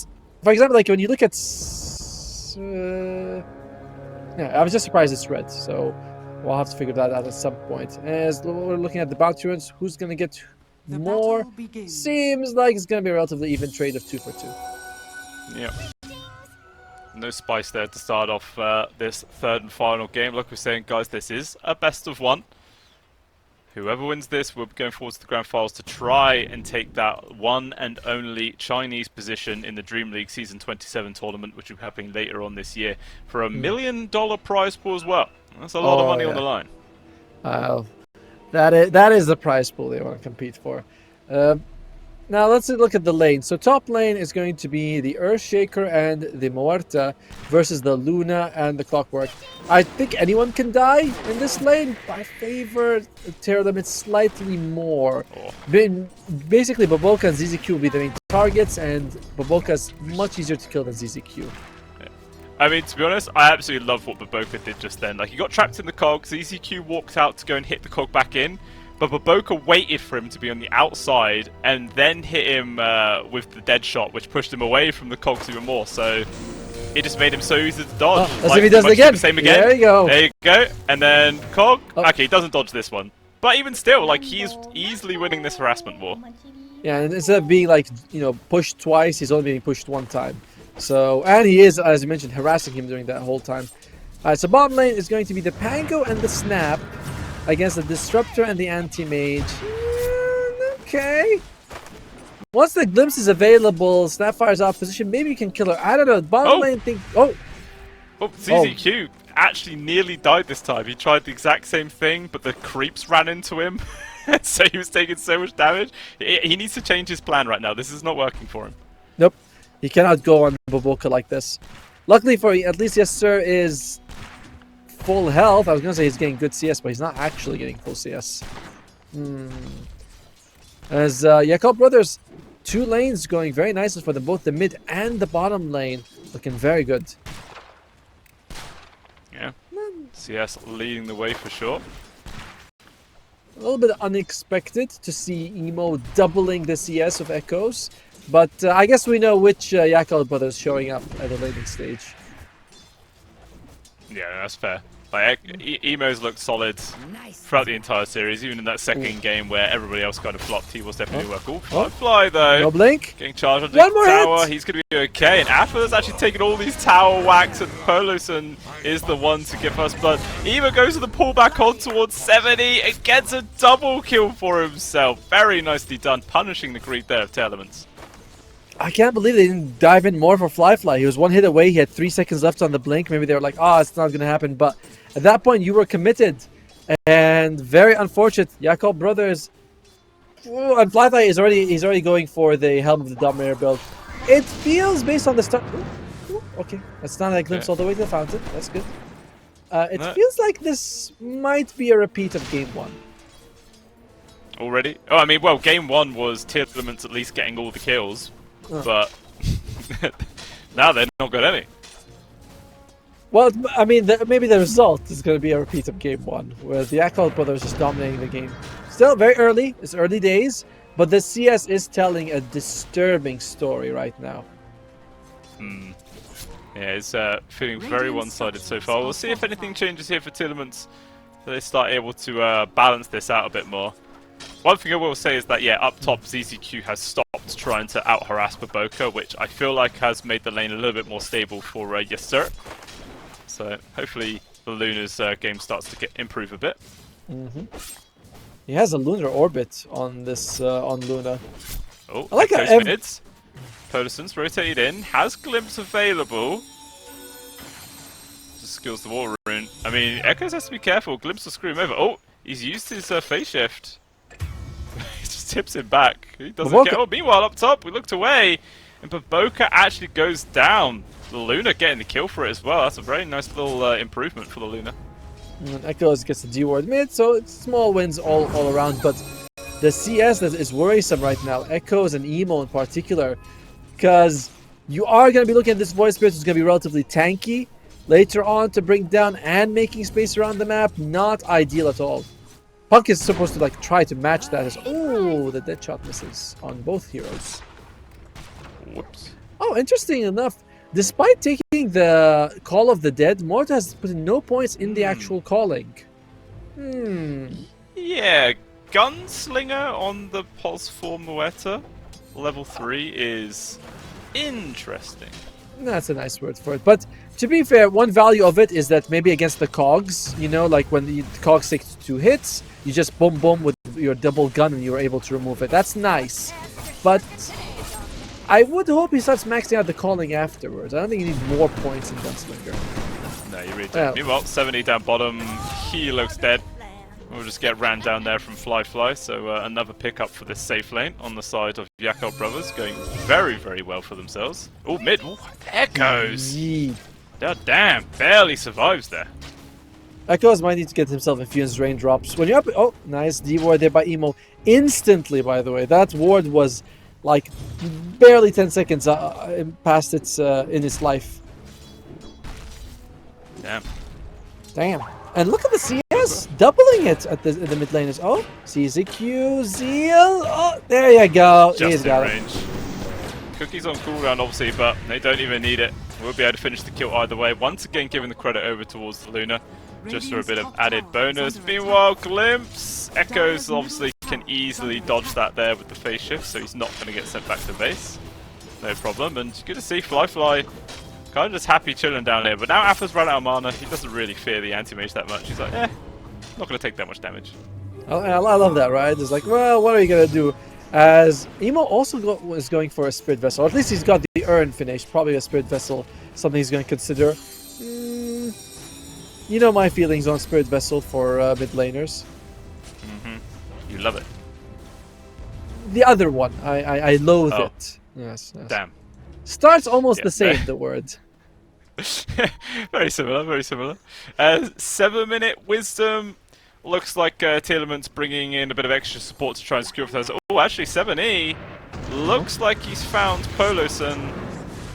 for example, like when you look at, yeah, I was just surprised it's red. So we'll have to figure that out at some point. As we're looking at the bounty runs, who's gonna get more? Seems like it's gonna be a relatively even trade of 2 for 2. Yeah. No spice there to start off this third and final game. Like we're saying, guys, this is a best of 1. Whoever wins this, we're going forward to the grand finals to try and take that one and only Chinese position in the DreamLeague Season 27 tournament, which will be happening later on this year, for $1 million prize pool as well. That's a lot of money on the line. That is the prize pool they want to compete for. Now let's look at the lane. So top lane is going to be the Earthshaker and the Muerta versus the Luna and the Clockwork. I think anyone can die in this lane. I favor Tearlaments slightly more. Basically, Baboka and ZZQ will be the main targets, and Baboka is much easier to kill than ZZQ. I mean, to be honest, I absolutely love what Baboka did just then. Like, he got trapped in the cog, ZZQ walked out to go and hit the cog back in. but Baboka waited for him to be on the outside and then hit him with the dead shot, which pushed him away from the cogs even more. So it just made him so easy to dodge. Oh, let's see if he does it again. Same again. There you go. There you go. And then cog. Oh. Okay, he doesn't dodge this one. But even still, like, he's easily winning this harassment war. Yeah, and instead of being like, pushed twice, he's only being pushed one time. So, and he is, as you mentioned, harassing him during that whole time. Alright, so bottom lane is going to be the Pango and the Snap against the Disruptor and the Anti-Mage. Okay. Once the Glimpse is available, Snapfire's out of position, maybe you can kill her. I don't know. Bottom lane think... Oh, ZZQ actually nearly died this time. He tried the exact same thing, but the creeps ran into him. So he was taking so much damage. He needs to change his plan right now. This is not working for him. Nope. He cannot go on Baboka like this. Luckily for at least Yes Sir is full health. I was going to say he's getting good CS, but he's not actually getting full CS. As Yakutou Brothers, 2 lanes going very nicely for them, both the mid and the bottom lane. Looking very good. Yeah. CS leading the way for sure. A little bit unexpected to see Emo doubling the CS of Echoes. But I guess we know which Yakutou Brothers showing up at the laning stage. Yeah, that's fair. Like, Emo's looked solid throughout the entire series, even in that second game where everybody else kind of flopped. He was definitely working. Fly though. No blink. Getting charged on the One more tower. hit. He's going to be okay. And Atlas actually taking all these tower whacks, and Poloson is the one to give us blood. Emo goes to the pullback on towards 70 and gets a double kill for himself. Very nicely done, punishing the greed there of Tearlaments. I can't believe they didn't dive in more for Fly. He was 1 hit away. He had 3 seconds left on the blink. Maybe they were like, it's not going to happen. But at that point, you were committed. And very unfortunate. Yakutou Brothers. And Fly is already going for the Helm of the Dominator build. It feels based on the start. Okay. That's not a glimpse all the way to the fountain. That's good. It feels like this might be a repeat of game 1. Already? Oh, I mean, well, game 1 was Tearlaments at least getting all the kills. But now they've not got any. Well, I mean, maybe the result is going to be a repeat of game 1, where the Yakutou Brothers just dominating the game. Still very early. It's early days, but the CS is telling a disturbing story right now. Yeah, it's feeling very one-sided so far. We'll see if anything changes here for Tearlaments, so they start able to balance this out a bit more. One thing I will say is that, yeah, up top, ZZQ has stopped trying to out-harass Baboka, which I feel like has made the lane a little bit more stable for Yes Sir. So hopefully the Luna's game starts to improve a bit. He has a lunar orbit on this on Luna. Oh, I like how mids. Polison's rotated in, has Glimpse available. Just skills the wall rune. I mean, Echoes has to be careful. Glimpse will screw him over. Oh, he's used his phase shift. He just tips him back. He doesn't get. Oh, meanwhile, up top, we looked away, and Baboka actually goes down. The Luna getting the kill for it as well. That's a very nice little improvement for the Luna. And Echoes gets the D-ward mid, so it's small wins all around. But the CS that is worrisome right now, Echoes and Emo in particular, because you are going to be looking at this Void Spirit, who's going to be relatively tanky later on to bring down and making space around the map. Not ideal at all. Punk is supposed to like try to match that as the dead shot misses on both heroes. Whoops. Oh, interesting enough, despite taking the Call of the Dead, Morta has put in no points in the actual calling. Yeah, Gunslinger on the Pulse 4 Mueta, level 3 is interesting. That's a nice word for it. But to be fair, one value of it is that maybe against the cogs, like when the cogs take 2 hits, you just boom boom with your double gun and you're able to remove it. That's nice. But I would hope he starts maxing out the calling afterwards. I don't think you need more points in Gunslinger. No, you really don't. Meanwhile, 70 down bottom, he looks dead. We'll just get ran down there from Fly, so another pickup for this safe lane on the side of Yakutou Brothers, going very, very well for themselves. Oh, mid. Ooh, Echoes! God damn, barely survives there. Echoes might need to get himself infused raindrops. When you're up, oh, nice D-ward there by Emo. Instantly, by the way. That ward was like barely 10 seconds past its in its life. Damn. And look at the CS. Luna's doubling it at the mid laners. Oh, CZQ, Zeal. Oh, there you go. Just in range. Cookie's on cooldown, obviously, but they don't even need it. We'll be able to finish the kill either way. Once again, giving the credit over towards the Luna, just for a bit of added bonus. Meanwhile, Glimpse, Echoes obviously can easily dodge that there with the phase shift, so he's not going to get sent back to base. No problem. And you're going to see Fly kind of just happy chilling down here. But now Appa's run out of mana. He doesn't really fear the anti-mage that much. He's like, not going to take that much damage. I love that, right? It's like, well, what are you going to do? As Emo also was going for a Spirit Vessel. Or at least he's got the urn finished. Probably a Spirit Vessel. Something he's going to consider. You know my feelings on Spirit Vessel for mid laners. You love it. The other one. I loathe it. Yes. Damn. Starts almost the same, the word. Very similar, very similar. 7-minute Wisdom. Looks like Tearlaments bringing in a bit of extra support to try and secure for those. Oh, actually, 7E. Looks like he's found Poloson,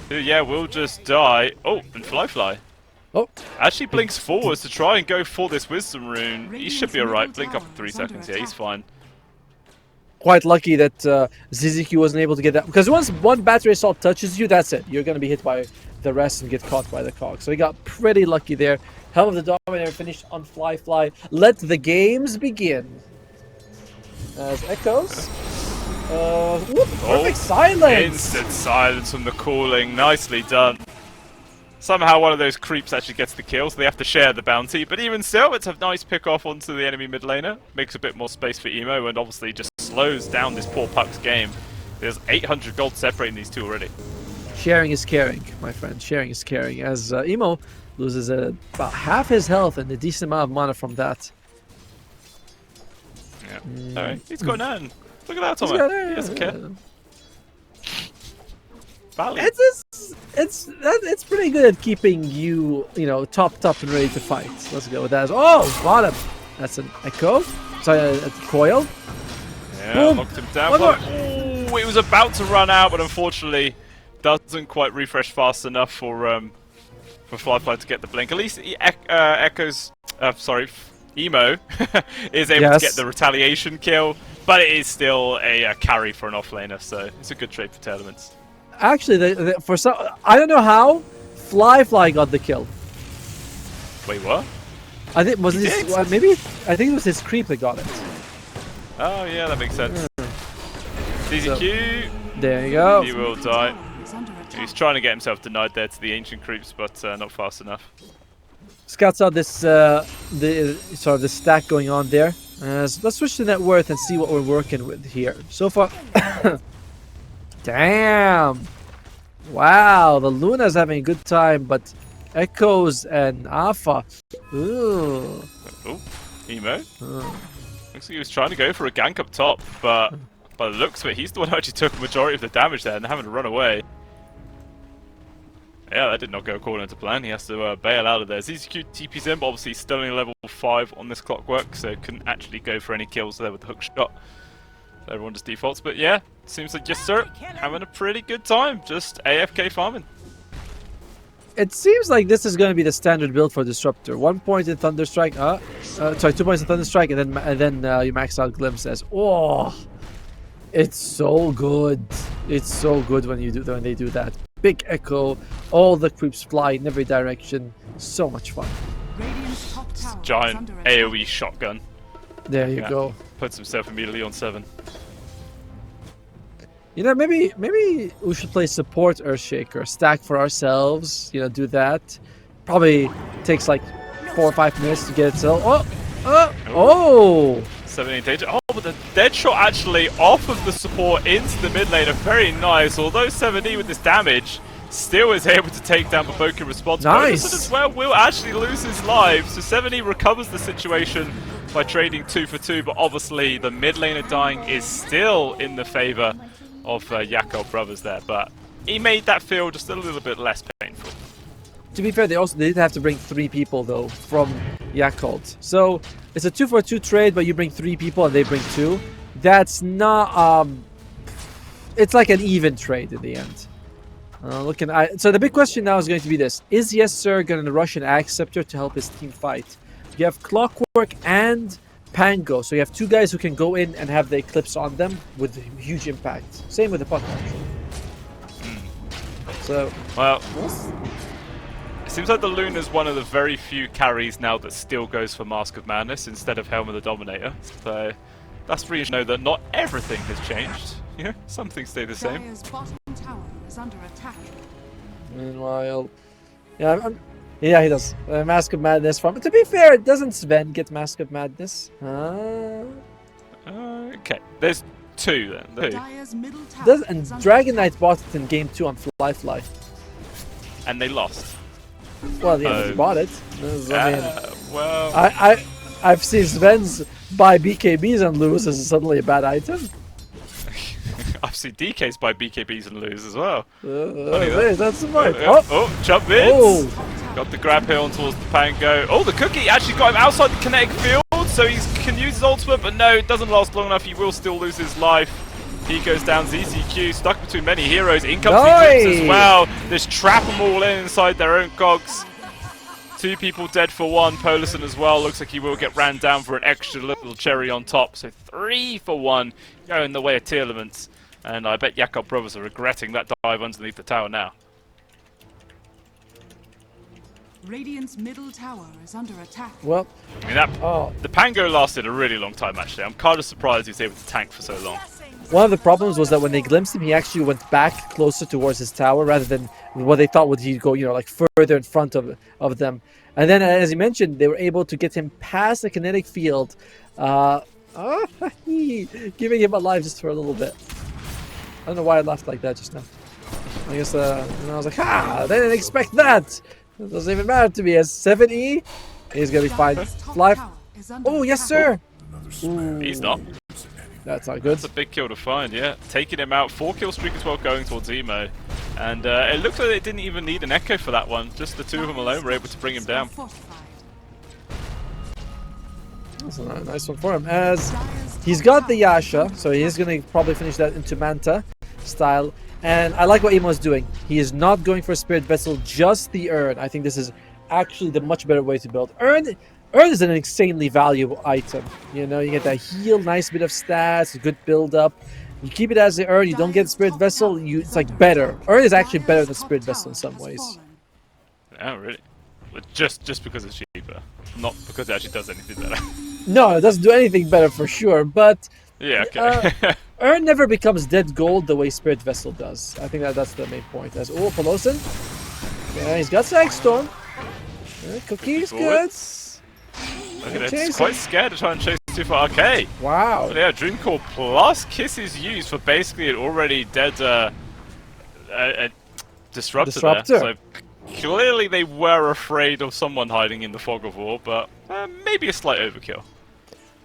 who, will just die. Oh, and Fly. Oh. Actually blinks forwards to try and go for this Wisdom rune. He should be alright. Blink up for 3 seconds. Yeah, he's fine. Quite lucky that ZZQ wasn't able to get that. Because once one battery assault touches you, that's it. You're going to be hit by the rest and get caught by the cog. So he got pretty lucky there. Helm of the Dominator finished on Fly. Let the games begin. As Echoes. Perfect silence! Instant silence from the calling. Nicely done. Somehow one of those creeps actually gets the kill, so they have to share the bounty. But even still, it's a nice pick off onto the enemy mid laner. Makes a bit more space for Emo, and obviously just slows down this poor Puck's game. There's 800 gold separating these two already. Sharing is caring, my friend. Sharing is caring. As Emo loses about half his health and a decent amount of mana from that. Yeah. Alright, he's got none. Look at that, Tomo. He doesn't care. It's pretty good at keeping you, topped up and ready to fight. Let's go with that. Oh, bottom. That's an Echo. Sorry, a Coil. Yeah, boom. Knocked him down. Oh, it was about to run out, but unfortunately doesn't quite refresh fast enough for Fly to get the blink. At least Emo is able to get the retaliation kill, but it is still a carry for an offlaner, so it's a good trade for Tearlaments. Actually, for some, I don't know how Fly got the kill. Wait, what? I think I think it was his creep that got it. Oh yeah, that makes sense. CZQ. There you go. He will die. He's trying to get himself denied there to the ancient creeps, but not fast enough. Scouts out this the stack going on there. Let's switch to net worth and see what we're working with here. So far, damn! Wow, the Luna's having a good time, but Echoes and Alpha. Ooh. Oh, Emo. Looks like he was trying to go for a gank up top, but by the looks of it, he's the one who actually took a majority of the damage there and having to run away. Yeah, that did not go according to plan. He has to bail out of there. ZZQ TP's in, but obviously he's still only level 5 on this clockwork, so couldn't actually go for any kills there with the hook shot. So everyone just defaults, but yeah, seems like yes sir, having a pretty good time, just AFK farming. It seems like this is going to be the standard build for Disruptor. 1 point in Thunderstrike, 2 points in Thunderstrike, and then you max out Glimpse as. Oh, it's so good. It's so good when they do that. Big Echo, all the creeps fly in every direction. So much fun. Giant AoE shotgun. There you go. Puts himself immediately on 7. Maybe we should play support Earthshaker, stack for ourselves. Do that. Probably takes like 4 or 5 minutes to get itself. Oh! 17 danger. Oh, but the dead shot actually off of the support into the mid lane. Very nice. Although 7E with this damage still is able to take down Baboki in response. Nice. But as well will actually lose his life. So 7E recovers the situation by trading 2 for 2. But obviously the mid laner dying is still in the favor of Yakutou brothers there. But he made that feel just a little bit less painful. To be fair, they did have to bring 3 people though from Yakult. So it's a 2 for 2 trade, but you bring 3 people and they bring 2. That's not it's like an even trade in the end. So the big question now is going to be this: is Yes Sir going to rush an Axe Scepter to help his team fight, You have Clockwork and Pango, so you have two guys who can go in and have the Eclipse on them with huge impact. Same with the Puck, actually. So, well, it seems like the Luna's one of the very few carries now that still goes for Mask of Madness instead of Helm of the Dominator. So that's for you to know that not everything has changed. You know, some things stay the same. Dire's bottom tower is under attack. meanwhile, yeah, yeah, he does. Mask of Madness from. To be fair, doesn't Sven get Mask of Madness? Okay, there's two then. Dire's middle tower And is under Dragon attack. Knight bought it in game 2 on Fly. And they lost. Well, yeah, he bought it. I mean, Well, I've seen Sven's buy BKBs and lose is suddenly a bad item. I've seen DKs buy BKBs and lose as well. That's smart. Oh, jump in! Oh. Got the grab here on towards the Pango. Oh, the Cookie actually got him outside the kinetic field, so he can use his ultimate, but no, it doesn't last long enough. He will still lose his life. He goes down. ZZQ stuck between many heroes. In comes the Eclipse as well. Just trap them all inside their own cogs. Two people dead for one. Polison as well. Looks like he will get ran down for an extra little cherry on top. So 3 for 1 going the way of Tearlaments. And I bet Yakutou brothers are regretting that dive underneath the tower now. Radiant's middle tower is under attack. Well, I mean, the Pango lasted a really long time, actually. I'm kind of surprised he was able to tank for so long. one of the problems was that when they glimpsed him, he actually went back closer towards his tower rather than what they thought would he go, like further in front of them. And then, as you mentioned, they were able to get him past the kinetic field, giving him alive just for a little bit. I don't know why I laughed like that just now. I guess, and I was like, they didn't expect that! It doesn't even matter to me. As 7E, he's gonna be fine. Fly. Oh, yes, sir! Ooh, He's not. that's not good. That's a big kill to find, yeah. Taking him out. 4-kill streak as well going towards Emo. And it looks like they didn't even need an Echo for that one. Just the two of them alone were able to bring him down. That's a nice one for him. As he's got the Yasha, so he's gonna probably finish that into Manta style. And I like what Emo's doing. He is not going for a Spirit Vessel, just the Urn. I think this is actually the much better way to build. Urn is an insanely valuable item. You get that heal, nice bit of stats, good build up. You keep it as the Urn, you don't get Spirit Vessel, it's like better. Urn is actually better than Spirit Vessel in some ways. Oh, really? But just because it's cheaper, not because it actually does anything better. No, it doesn't do anything better for sure, but Yeah, okay. Urn never becomes dead gold the way Spirit Vessel does. I think that's the main point. As Pelosin. Yeah, he's got Sagstorm. Cookie's good. Look at it, it's quite scared to try and chase too far. Okay. Wow. But yeah, Dreamcore plus Kiss is used for basically an already dead Disruptor there. So clearly they were afraid of someone hiding in the Fog of War, but maybe a slight overkill.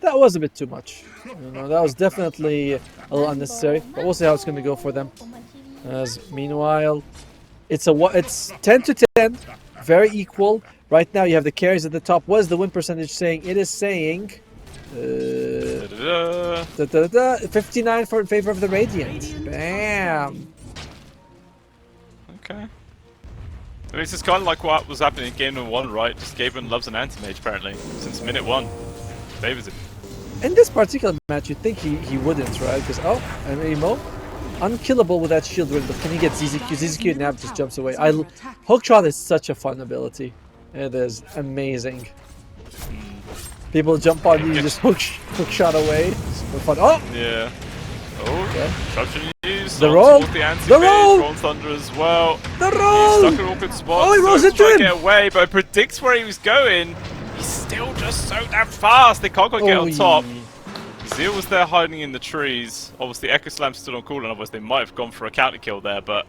That was a bit too much. That was definitely a little unnecessary. But we'll see how it's going to go for them. As meanwhile, it's 10 to 10, very equal. Right now you have the carries at the top. What is the win percentage saying? It is saying 59 in favor of the Radiant. Bam. Okay. I mean, it's just kind of like what was happening in game number 1, right? Just Gaben loves an anti-mage apparently since minute 1. Favors it. In this particular match, you'd think he wouldn't, right? Because, and Emo, unkillable with that shield ring, but can he get ZZQ? ZZQ now just jumps away. Hookshot is such a fun ability. It is amazing. People jump on you, just hookshot away. It's fun. Oh! Yeah. Oh, okay. Disruption used. The roll! The roll! Rolling Thunder as well. The roll! He's stuck in awkward spots. Oh, he rolls into him! Get away, but predicts where he was going. He's still just so damn fast. They can't quite get on top. Zeal was there hiding in the trees. Obviously, Echo Slam stood on cooldown. Otherwise, they might have gone for a counter kill there, but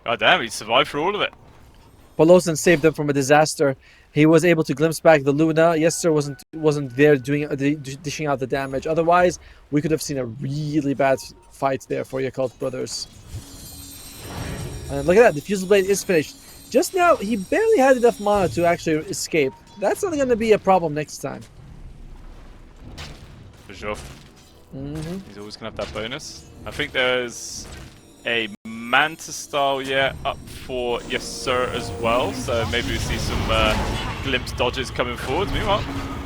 goddamn, he survived through all of it. Pelosin saved them from a disaster. He was able to glimpse back the Luna. Yes, sir, wasn't there dishing out the damage. Otherwise, we could have seen a really bad fight there for Yakutou brothers. And look at that, the Fusel Blade is finished. Just now, he barely had enough mana to actually escape. That's not going to be a problem next time. For sure. He's always going to have that bonus. I think there's a Manta style, up for Yes Sir as well. So maybe we see some glimpse dodges coming forward. Meanwhile,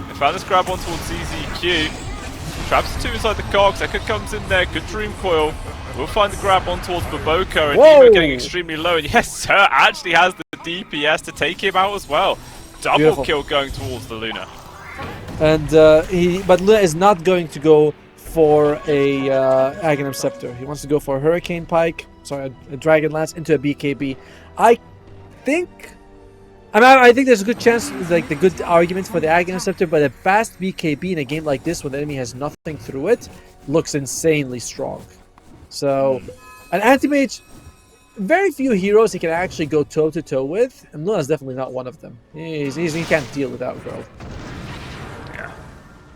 they found this grab on towards ZZQ. Traps 2 inside the cogs. Echo comes in there. Good dream coil. We'll find the grab on towards Baboko, and Emo getting extremely low. And yes, sir, actually has the DPS to take him out as well. Double kill going towards the Luna. And but Luna is not going to go for a Aghanim Scepter. He wants to go for a Hurricane Pike, sorry, a Dragon Lance into a BKB. I think there's a good chance, like the good argument for the Aghanim Scepter, but a fast BKB in a game like this when the enemy has nothing through it looks insanely strong. So, an Anti-Mage, very few heroes he can actually go toe-to-toe with, and Luna's definitely not one of them. He can't deal with that girl. Yeah,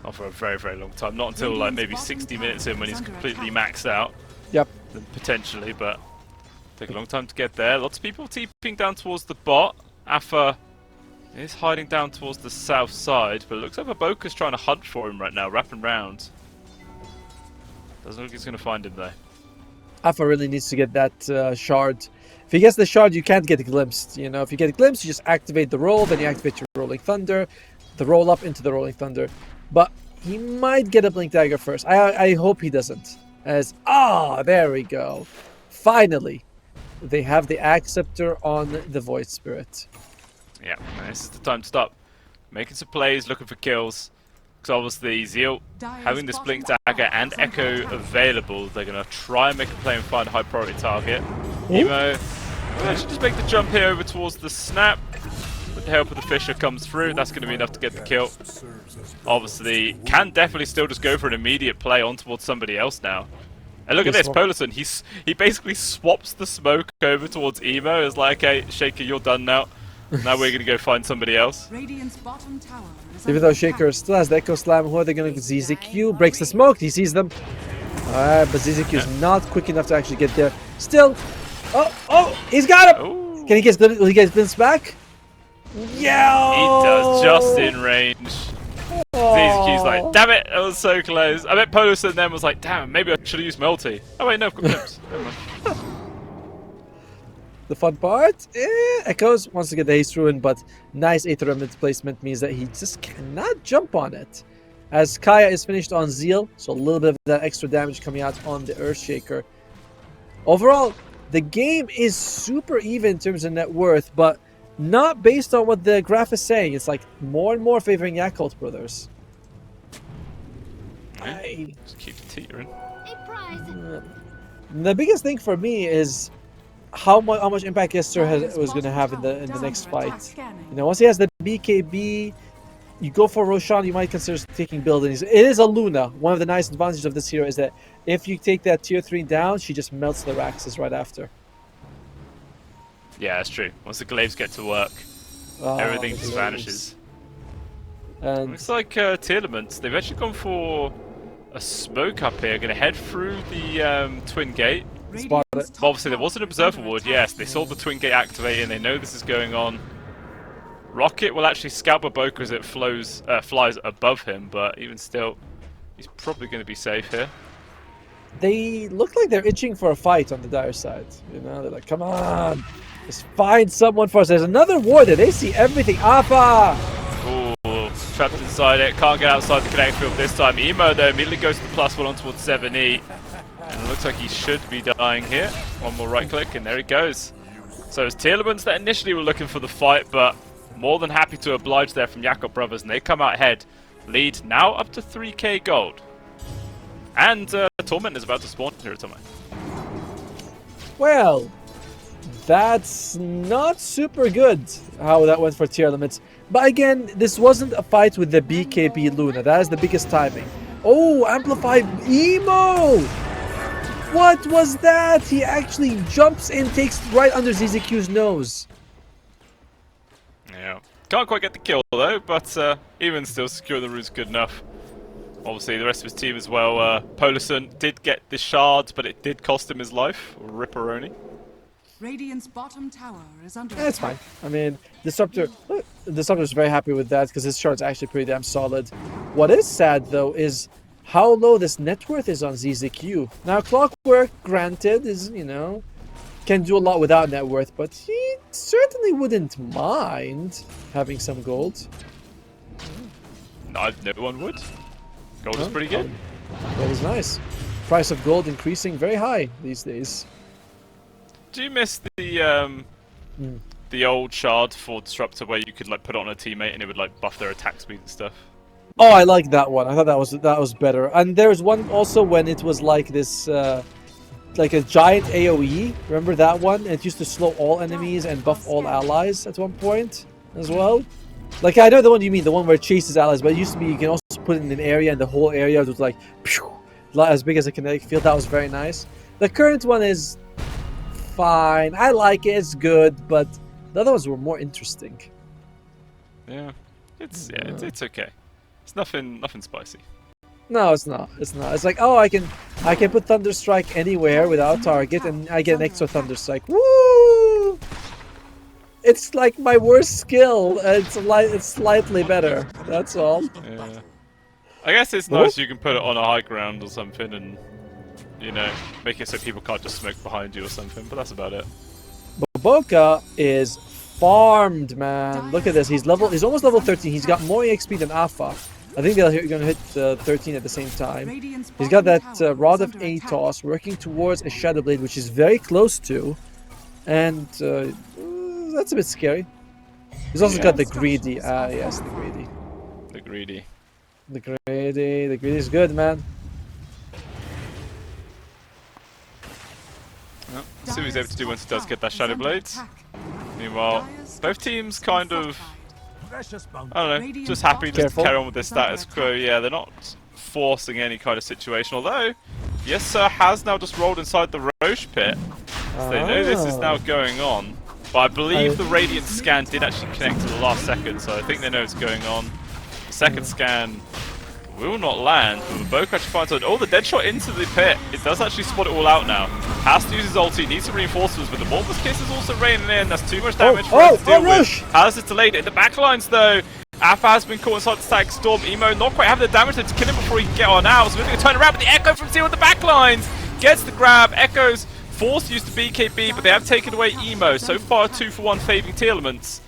not for a very, very long time. Not until like maybe 60 minutes in when he's completely maxed out. Yep. Then potentially, but take a long time to get there. Lots of people TPing down towards the bot. Afa is hiding down towards the south side, but it looks like Baboka's trying to hunt for him right now, wrapping round. Doesn't look like he's going to find him though. Afa really needs to get that shard. If he gets the shard, you can't get glimpsed. You know, if you get a glimpse, you just activate the roll, then you activate your Rolling Thunder, the roll up into the Rolling Thunder. But he might get a Blink Dagger first. I hope he doesn't. There we go. Finally, they have the Acceptor on the Void Spirit. Yeah, this is the time to stop making some plays, looking for kills. Because obviously Zeal, having this Blink Dagger and Echo available, they're going to try and make a play and find a high priority target. Emo should just make the jump here over towards the snap. With the help of the Fisher comes through, that's going to be enough to get the kill. Obviously, can definitely still just go for an immediate play on towards somebody else now. And look at this, Polarson, he basically swaps the smoke over towards Emo. It's like, okay, Shaker, you're done now. Now we're going to go find somebody else. Even though Shaker still has the Echo Slam, who are they going to ZZQ? Breaks the smoke, he sees them. But ZZQ is not quick enough to actually get there. Still, he's got him! Ooh. Will he get glimpse back? Yeah! He does, just in range. ZZQ's like, damn it, that was so close. I bet Polarson then was like, damn, maybe I should have used Melty. Oh wait, no, I've got glimpse. Never mind. The fun part, Echoes wants to get the Haste Ruin, but nice Aether Remnant placement means that he just cannot jump on it. As Kaya is finished on Zeal, so a little bit of that extra damage coming out on the Earthshaker. Overall, the game is super even in terms of net worth, but not based on what the graph is saying. It's like more and more favoring Yakult brothers. Just keep teetering. The biggest thing for me is how much impact Yester was going to have in the next fight. You know, once he has the BKB, you go for Roshan, you might consider taking buildings. It is a Luna. One of the nice advantages of this hero is that if you take that tier 3 down, she just melts the Raxes right after. Yeah, that's true. Once the glaives get to work, everything just vanishes. And looks like Tearlaments, they've actually gone for a smoke up here, going to head through the Twin Gate. Obviously there was an Observer Ward, yes, they saw the Twin Gate activating, they know this is going on. Rocket will actually scalp Baboka as it flies above him, but even still, he's probably going to be safe here. They look like they're itching for a fight on the Dire side. You know, they're like, come on, just find someone for us. There's another ward there, they see everything. Afa! Ooh, trapped inside it, can't get outside the connect field this time. Emo though immediately goes to the +1 on towards 7E. And it looks like he should be dying here. One more right click and there he goes. So it's Tearlaments that initially were looking for the fight, but more than happy to oblige there from Yakutou brothers, and they come out ahead. Lead now up to 3k gold. And Torment is about to spawn here at Torment. Well, that's not super good how that went for Tearlaments. But again, this wasn't a fight with the BKB Luna. That is the biggest timing. Oh, Amplify Emo! What was that? He actually jumps in, takes right under ZZQ's nose. Yeah. Can't quite get the kill though, but even still secure the rune's good enough. Obviously the rest of his team as well. Polarson did get the shards, but it did cost him his life. Ripperoni. Radiant's bottom tower is under attack. That's fine. I mean, Disruptor's very happy with that because his shard's actually pretty damn solid. What is sad though is how low this net worth is on ZZQ. Now Clockwork, granted, is, you know, can do a lot without net worth, but he certainly wouldn't mind having some gold. No, no one would. Gold is pretty good. Gold is nice. Price of gold increasing very high these days. Do you miss the old shard for Disruptor where you could like put it on a teammate and it would like buff their attack speed and stuff? Oh, I like that one. I thought that was better. And there's one also when it was like this, like a giant AOE. Remember that one? It used to slow all enemies and buff all allies at one point as well. Like I know the one you mean, the one where it chases allies, but it used to be you can also put it in an area and the whole area was like, as big as a kinetic field. That was very nice. The current one is fine. I like it. It's good, but the other ones were more interesting. Yeah, it's okay. It's nothing spicy. No, it's not. It's not. It's like, oh, I can put Thunderstrike anywhere without target, and I get an extra Thunderstrike. Woo! It's like my worst skill. It's slightly better. That's all. Yeah. I guess it's nice you can put it on a high ground or something, and you know, make it so people can't just smoke behind you or something. But that's about it. Boca is farmed, man. Look at this. He's almost level 13. He's got more EXP than Alpha. I think they're going to hit 13 at the same time. He's got that Rod of Atos working towards a Shadow Blade, which is very close to. And that's a bit scary. He's also got the Greedy. Yes, the Greedy. The Greedy. The Greedy. The Greedy is good, man. Well, let's see what he's able to do once he does get that Shadow Blades. Meanwhile, both teams kind of, I don't know, just happy just to carry on with their status quo. Yeah, they're not forcing any kind of situation. Although, yes sir has now just rolled inside the Roche pit. So they know this is now going on. But I believe the Radiant scan did actually connect to the last second, so I think they know what's going on. The second scan will not land, but Boca actually finds out. Oh, the dead shot into the pit. It does actually spot it all out now. Has to use his ulti, needs some reinforcements, but the Morpheus Kiss is also raining in. That's too much damage for him to deal with. Has it delayed in the backlines though. Alpha has been caught inside the static storm. Emo not quite having the damage to kill him before he can get on out. So we're going to turn around, but the Echo from Zero with the backlines gets the grab. Echo's forced to use the BKB, but they have taken away Emo. So far, a 2-for-1 favouring Tearlaments.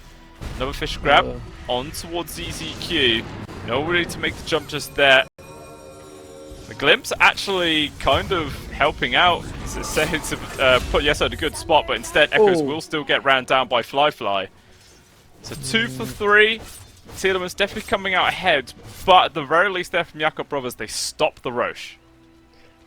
Another fish grab on towards ZZQ. Nobody to make the jump just there. The Glimpse actually kind of helping out. It's saying to put Yeso in a good spot, but instead Echoes will still get ran down by Fly. So 2 for 3. Tearlaments definitely coming out ahead, but at the very least there from Yakutou Brothers, they stop the Roche.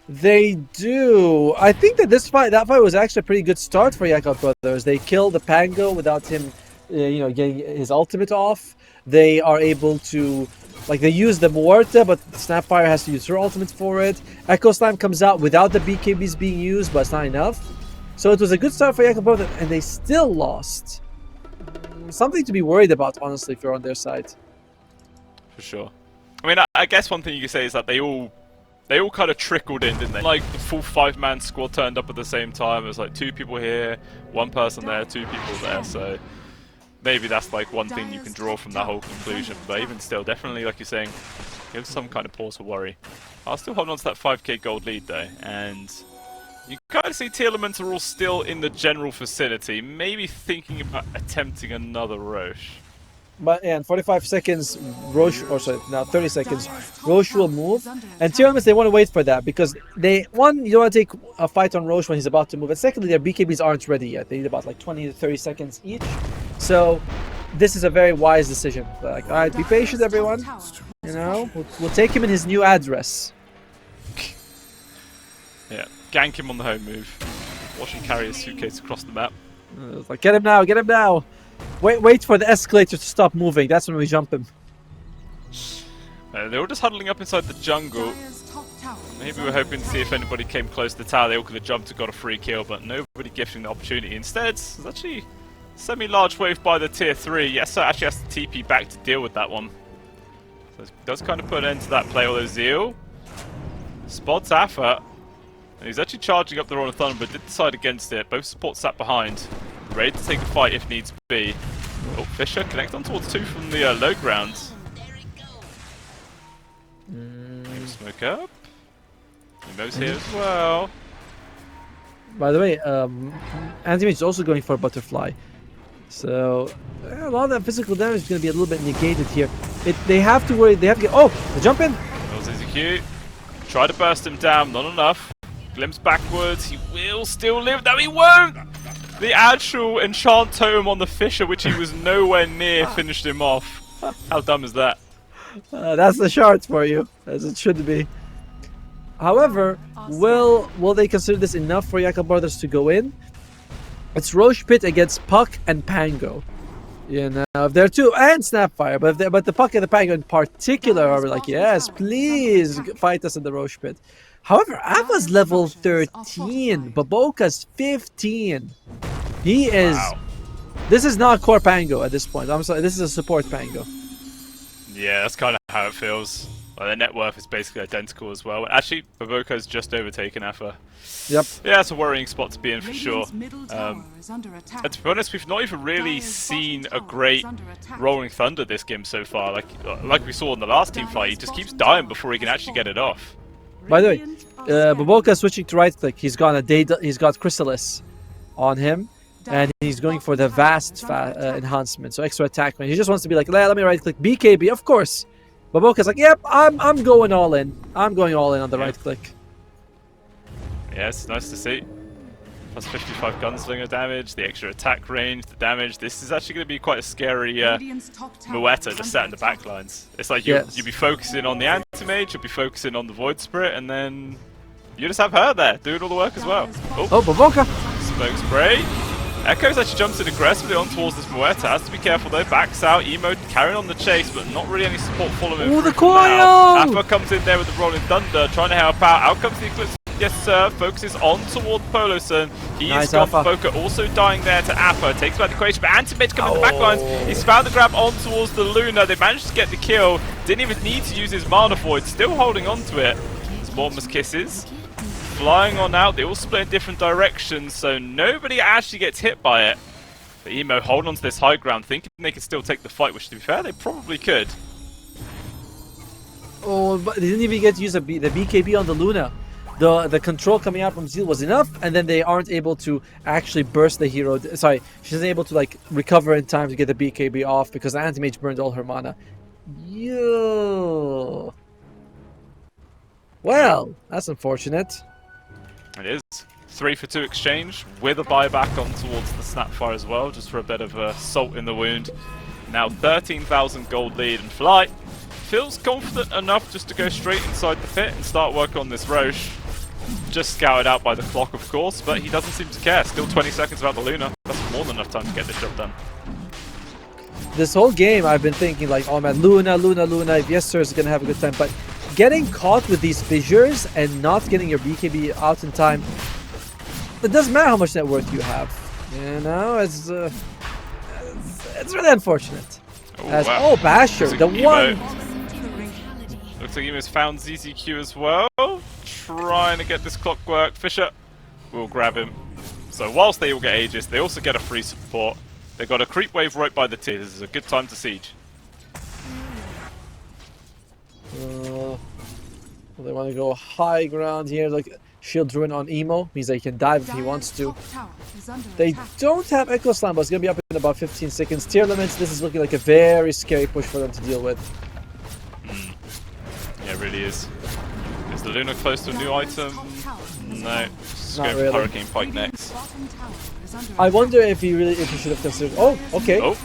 They do. I think that that fight was actually a pretty good start for Yakutou Brothers. They killed the Pango without him, getting his ultimate off. They are able to, they use the Muerta, but Snapfire has to use her ultimate for it. Echo Slime comes out without the BKBs being used, but it's not enough. So it was a good start for Yakutou Brothers, and they still lost. Something to be worried about, honestly, if you're on their side. For sure. I mean, I guess one thing you could say is that they all kind of trickled in, didn't they? Like, the full 5-man squad turned up at the same time. It was like 2 people here, 1 person there, 2 people there, so maybe that's like one thing you can draw from that whole conclusion. But even still, definitely, like you're saying, give some kind of pause for worry. I'll still hold on to that 5k gold lead, though, and you kind of see Tearlaments are all still in the general vicinity, maybe thinking about attempting another Roche. But yeah, in 45 seconds, Roche, or sorry, now 30 seconds, Roche will move. And Tearlaments, they want to wait for that because you don't want to take a fight on Roche when he's about to move. And secondly, their BKBs aren't ready yet. They need about 20 to 30 seconds each. So this is a very wise decision. Like, all right, be patient, everyone. We'll take him in his new address. Yeah, gank him on the home move. Watch him carry his suitcase across the map. Get him now, get him now. Wait for the escalator to stop moving. That's when we jump him. They were just huddling up inside the jungle. Maybe we were hoping to see if anybody came close to the tower. They all could have jumped and got a free kill, but nobody gifting the opportunity. Instead, there's actually semi-large wave by the tier 3. Yes, sir, actually has to TP back to deal with that one. So it does kind of put an end to that play, although Zeal spots Alpha. And he's actually charging up the Royal Thunder, but did decide against it. Both supports sat behind. Ready to take a fight if needs be. Oh, Fisher connect on towards 2 from the low ground. Maybe smoke up. Emo's here as well. By the way, Anti-Mage is also going for a Butterfly. So a lot of that physical damage is going to be a little bit negated here. They have to worry. They have to get. Oh, the jump in. That was easy Q. Try to burst him down. Not enough. Glimpse backwards. He will still live. No, he won't. The actual enchant totem on the Fisher, which he was nowhere near, finished him off. How dumb is that? That's the shards for you, as it should be. However, will they consider this enough for Yakutou Brothers to go in? It's Roche Pit against Puck and Pango. You know, if they're two, and Snapfire, but the Puck and the Pango in particular are like, yes, please fight us in the Roche Pit. However, Ava's level 13, Baboka's 15. He is. Wow. This is not core Pango at this point. I'm sorry, this is a support Pango. Yeah, that's kind of how it feels. Like, their net worth is basically identical as well. Actually, Baboka's just overtaken Afa. Yep. Yeah, it's a worrying spot to be in for sure. And to be honest, we've not even really seen a great Rolling Thunder this game so far. Like we saw in the last team fight, he just keeps dying before he can actually get it off. By the way, Baboka switching to right click. He's got Chrysalis on him, and he's going for the vast enhancement, so extra attack. He just wants to be like, let me right click BKB, of course. Baboka's like, yep, I'm going all in. I'm going all in on the right click. Yeah, it's nice to see. Plus 55 gunslinger damage, the extra attack range, the damage. This is actually going to be quite a scary Mueta just sat in the back lines. It's like you'll be focusing on the Anti-Mage, you'll be focusing on the Void Spirit, and then you just have her there doing all the work as well. Oh, Baboka! Smoke spray. Echoes actually jumps in aggressively on towards this Mueta. Has to be careful though. Backs out. Emo carrying on the chase, but not really any support following him. Oh, the coil! Afa comes in there with the Rolling Thunder, trying to help out. Out comes the Eclipse. Yes, sir. Focuses on toward Poloson. He's got Boca also dying there to Afa. Takes back the equation, but Anti-Mage coming in the back lines. He's found the grab on towards the Luna. They managed to get the kill. Didn't even need to use his Mana Void. Still holding on to it. It's Mortimer's Kisses. Flying on out. They all split in different directions, so nobody actually gets hit by it. But Emo holding on to this high ground, thinking they could still take the fight, which to be fair, they probably could. Oh, but they didn't even get to use the BKB on the Luna. The control coming out from Zeal was enough, and then they aren't able to actually burst the hero. Sorry, she's able to like recover in time to get the BKB off because the Anti-Mage burned all her mana. Yo. Well, that's unfortunate. It is. 3 for 2 exchange with a buyback on towards the Snapfire as well, just for a bit of salt in the wound. Now 13,000 gold lead, and Flight feels confident enough just to go straight inside the pit and start work on this Roche. Just scouted out by the clock, of course, but he doesn't seem to care. Still 20 seconds without the Luna. That's more than enough time to get this job done. This whole game, I've been thinking like, oh man, Luna, if yes sir is gonna have a good time, but getting caught with these fissures and not getting your BKB out in time, it doesn't matter how much net worth you have. You know, it's really unfortunate. Oh, wow. Basher, the one. Looks like Emo's found ZZQ as well. Trying to get this clockwork. Fisher will grab him. So whilst they all get Aegis, they also get a free support. They got a creep wave right by the tier. This is a good time to siege. They want to go high ground here. Like Shield Ruin on Emo means that he can dive if he wants to. They don't have Echo Slam, but it's going to be up in about 15 seconds. Tearlaments, this is looking like a very scary push for them to deal with. Yeah, it really is. Is the Luna close to a new item? No. Just Not go really. for Hurricane Pike next. I wonder if he should have considered. Oh, okay. Oh,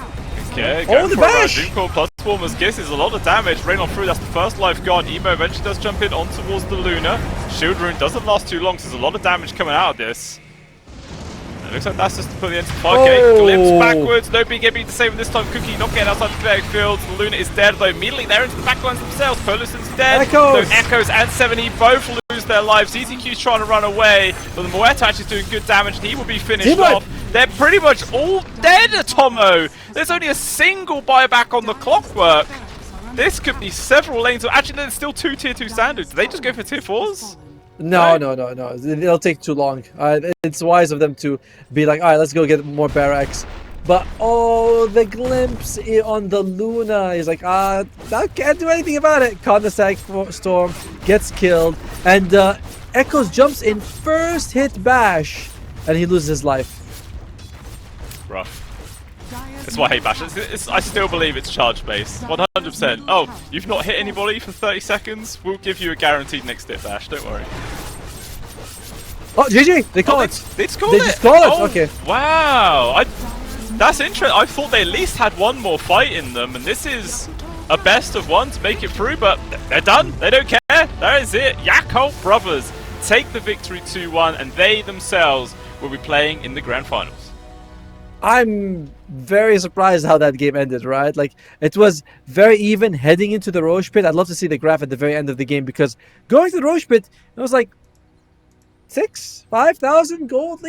okay. Oh, the bash! Doom Call plus Mortimer's Kiss is a lot of damage. Rain on through, that's the first life gone. Emo eventually does jump in on towards the Luna. Shield Rune doesn't last too long, so there's a lot of damage coming out of this. It looks like that's just to put the end to the fight. Okay, glimpse backwards. No BKB to save him this time. Cookie not getting outside the battlefield. The Luna is dead, though. Immediately they're into the backlines themselves. Poluson's dead. Echoes. So Echoes and 7E both lose their lives. ZZQ's trying to run away, but the Mueta actually is doing good damage, and he will be finished off. They're pretty much all dead, Atomo. There's only a single buyback on the clockwork. This could be several lanes. Actually, there's still 2 tier 2 standards. Do they just go for tier 4s? No. It'll take too long. It's wise of them to be like, alright, let's go get more barracks. But oh, the glimpse on the Luna is like, I can't do anything about it. Condescend Storm gets killed, and Echoes jumps in first hit bash and he loses his life. Rough. That's why I hate Bash. I still believe it's charge based. 100%. Oh, you've not hit anybody for 30 seconds? We'll give you a guaranteed next hit, Bash. Don't worry. Oh, GG! They call it. They just call They it. just call it. Oh, Okay. Wow. That's interesting. I thought they at least had one more fight in them, and this is a best of one to make it through. But they're done. They don't care. That is it. Yakutou brothers take the victory 2-1, and they themselves will be playing in the grand finals. I'm very surprised how that game ended, right? Like, it was very even heading into the Roche Pit. I'd love to see the graph at the very end of the game, because going to the Roche Pit, it was like 5,000 gold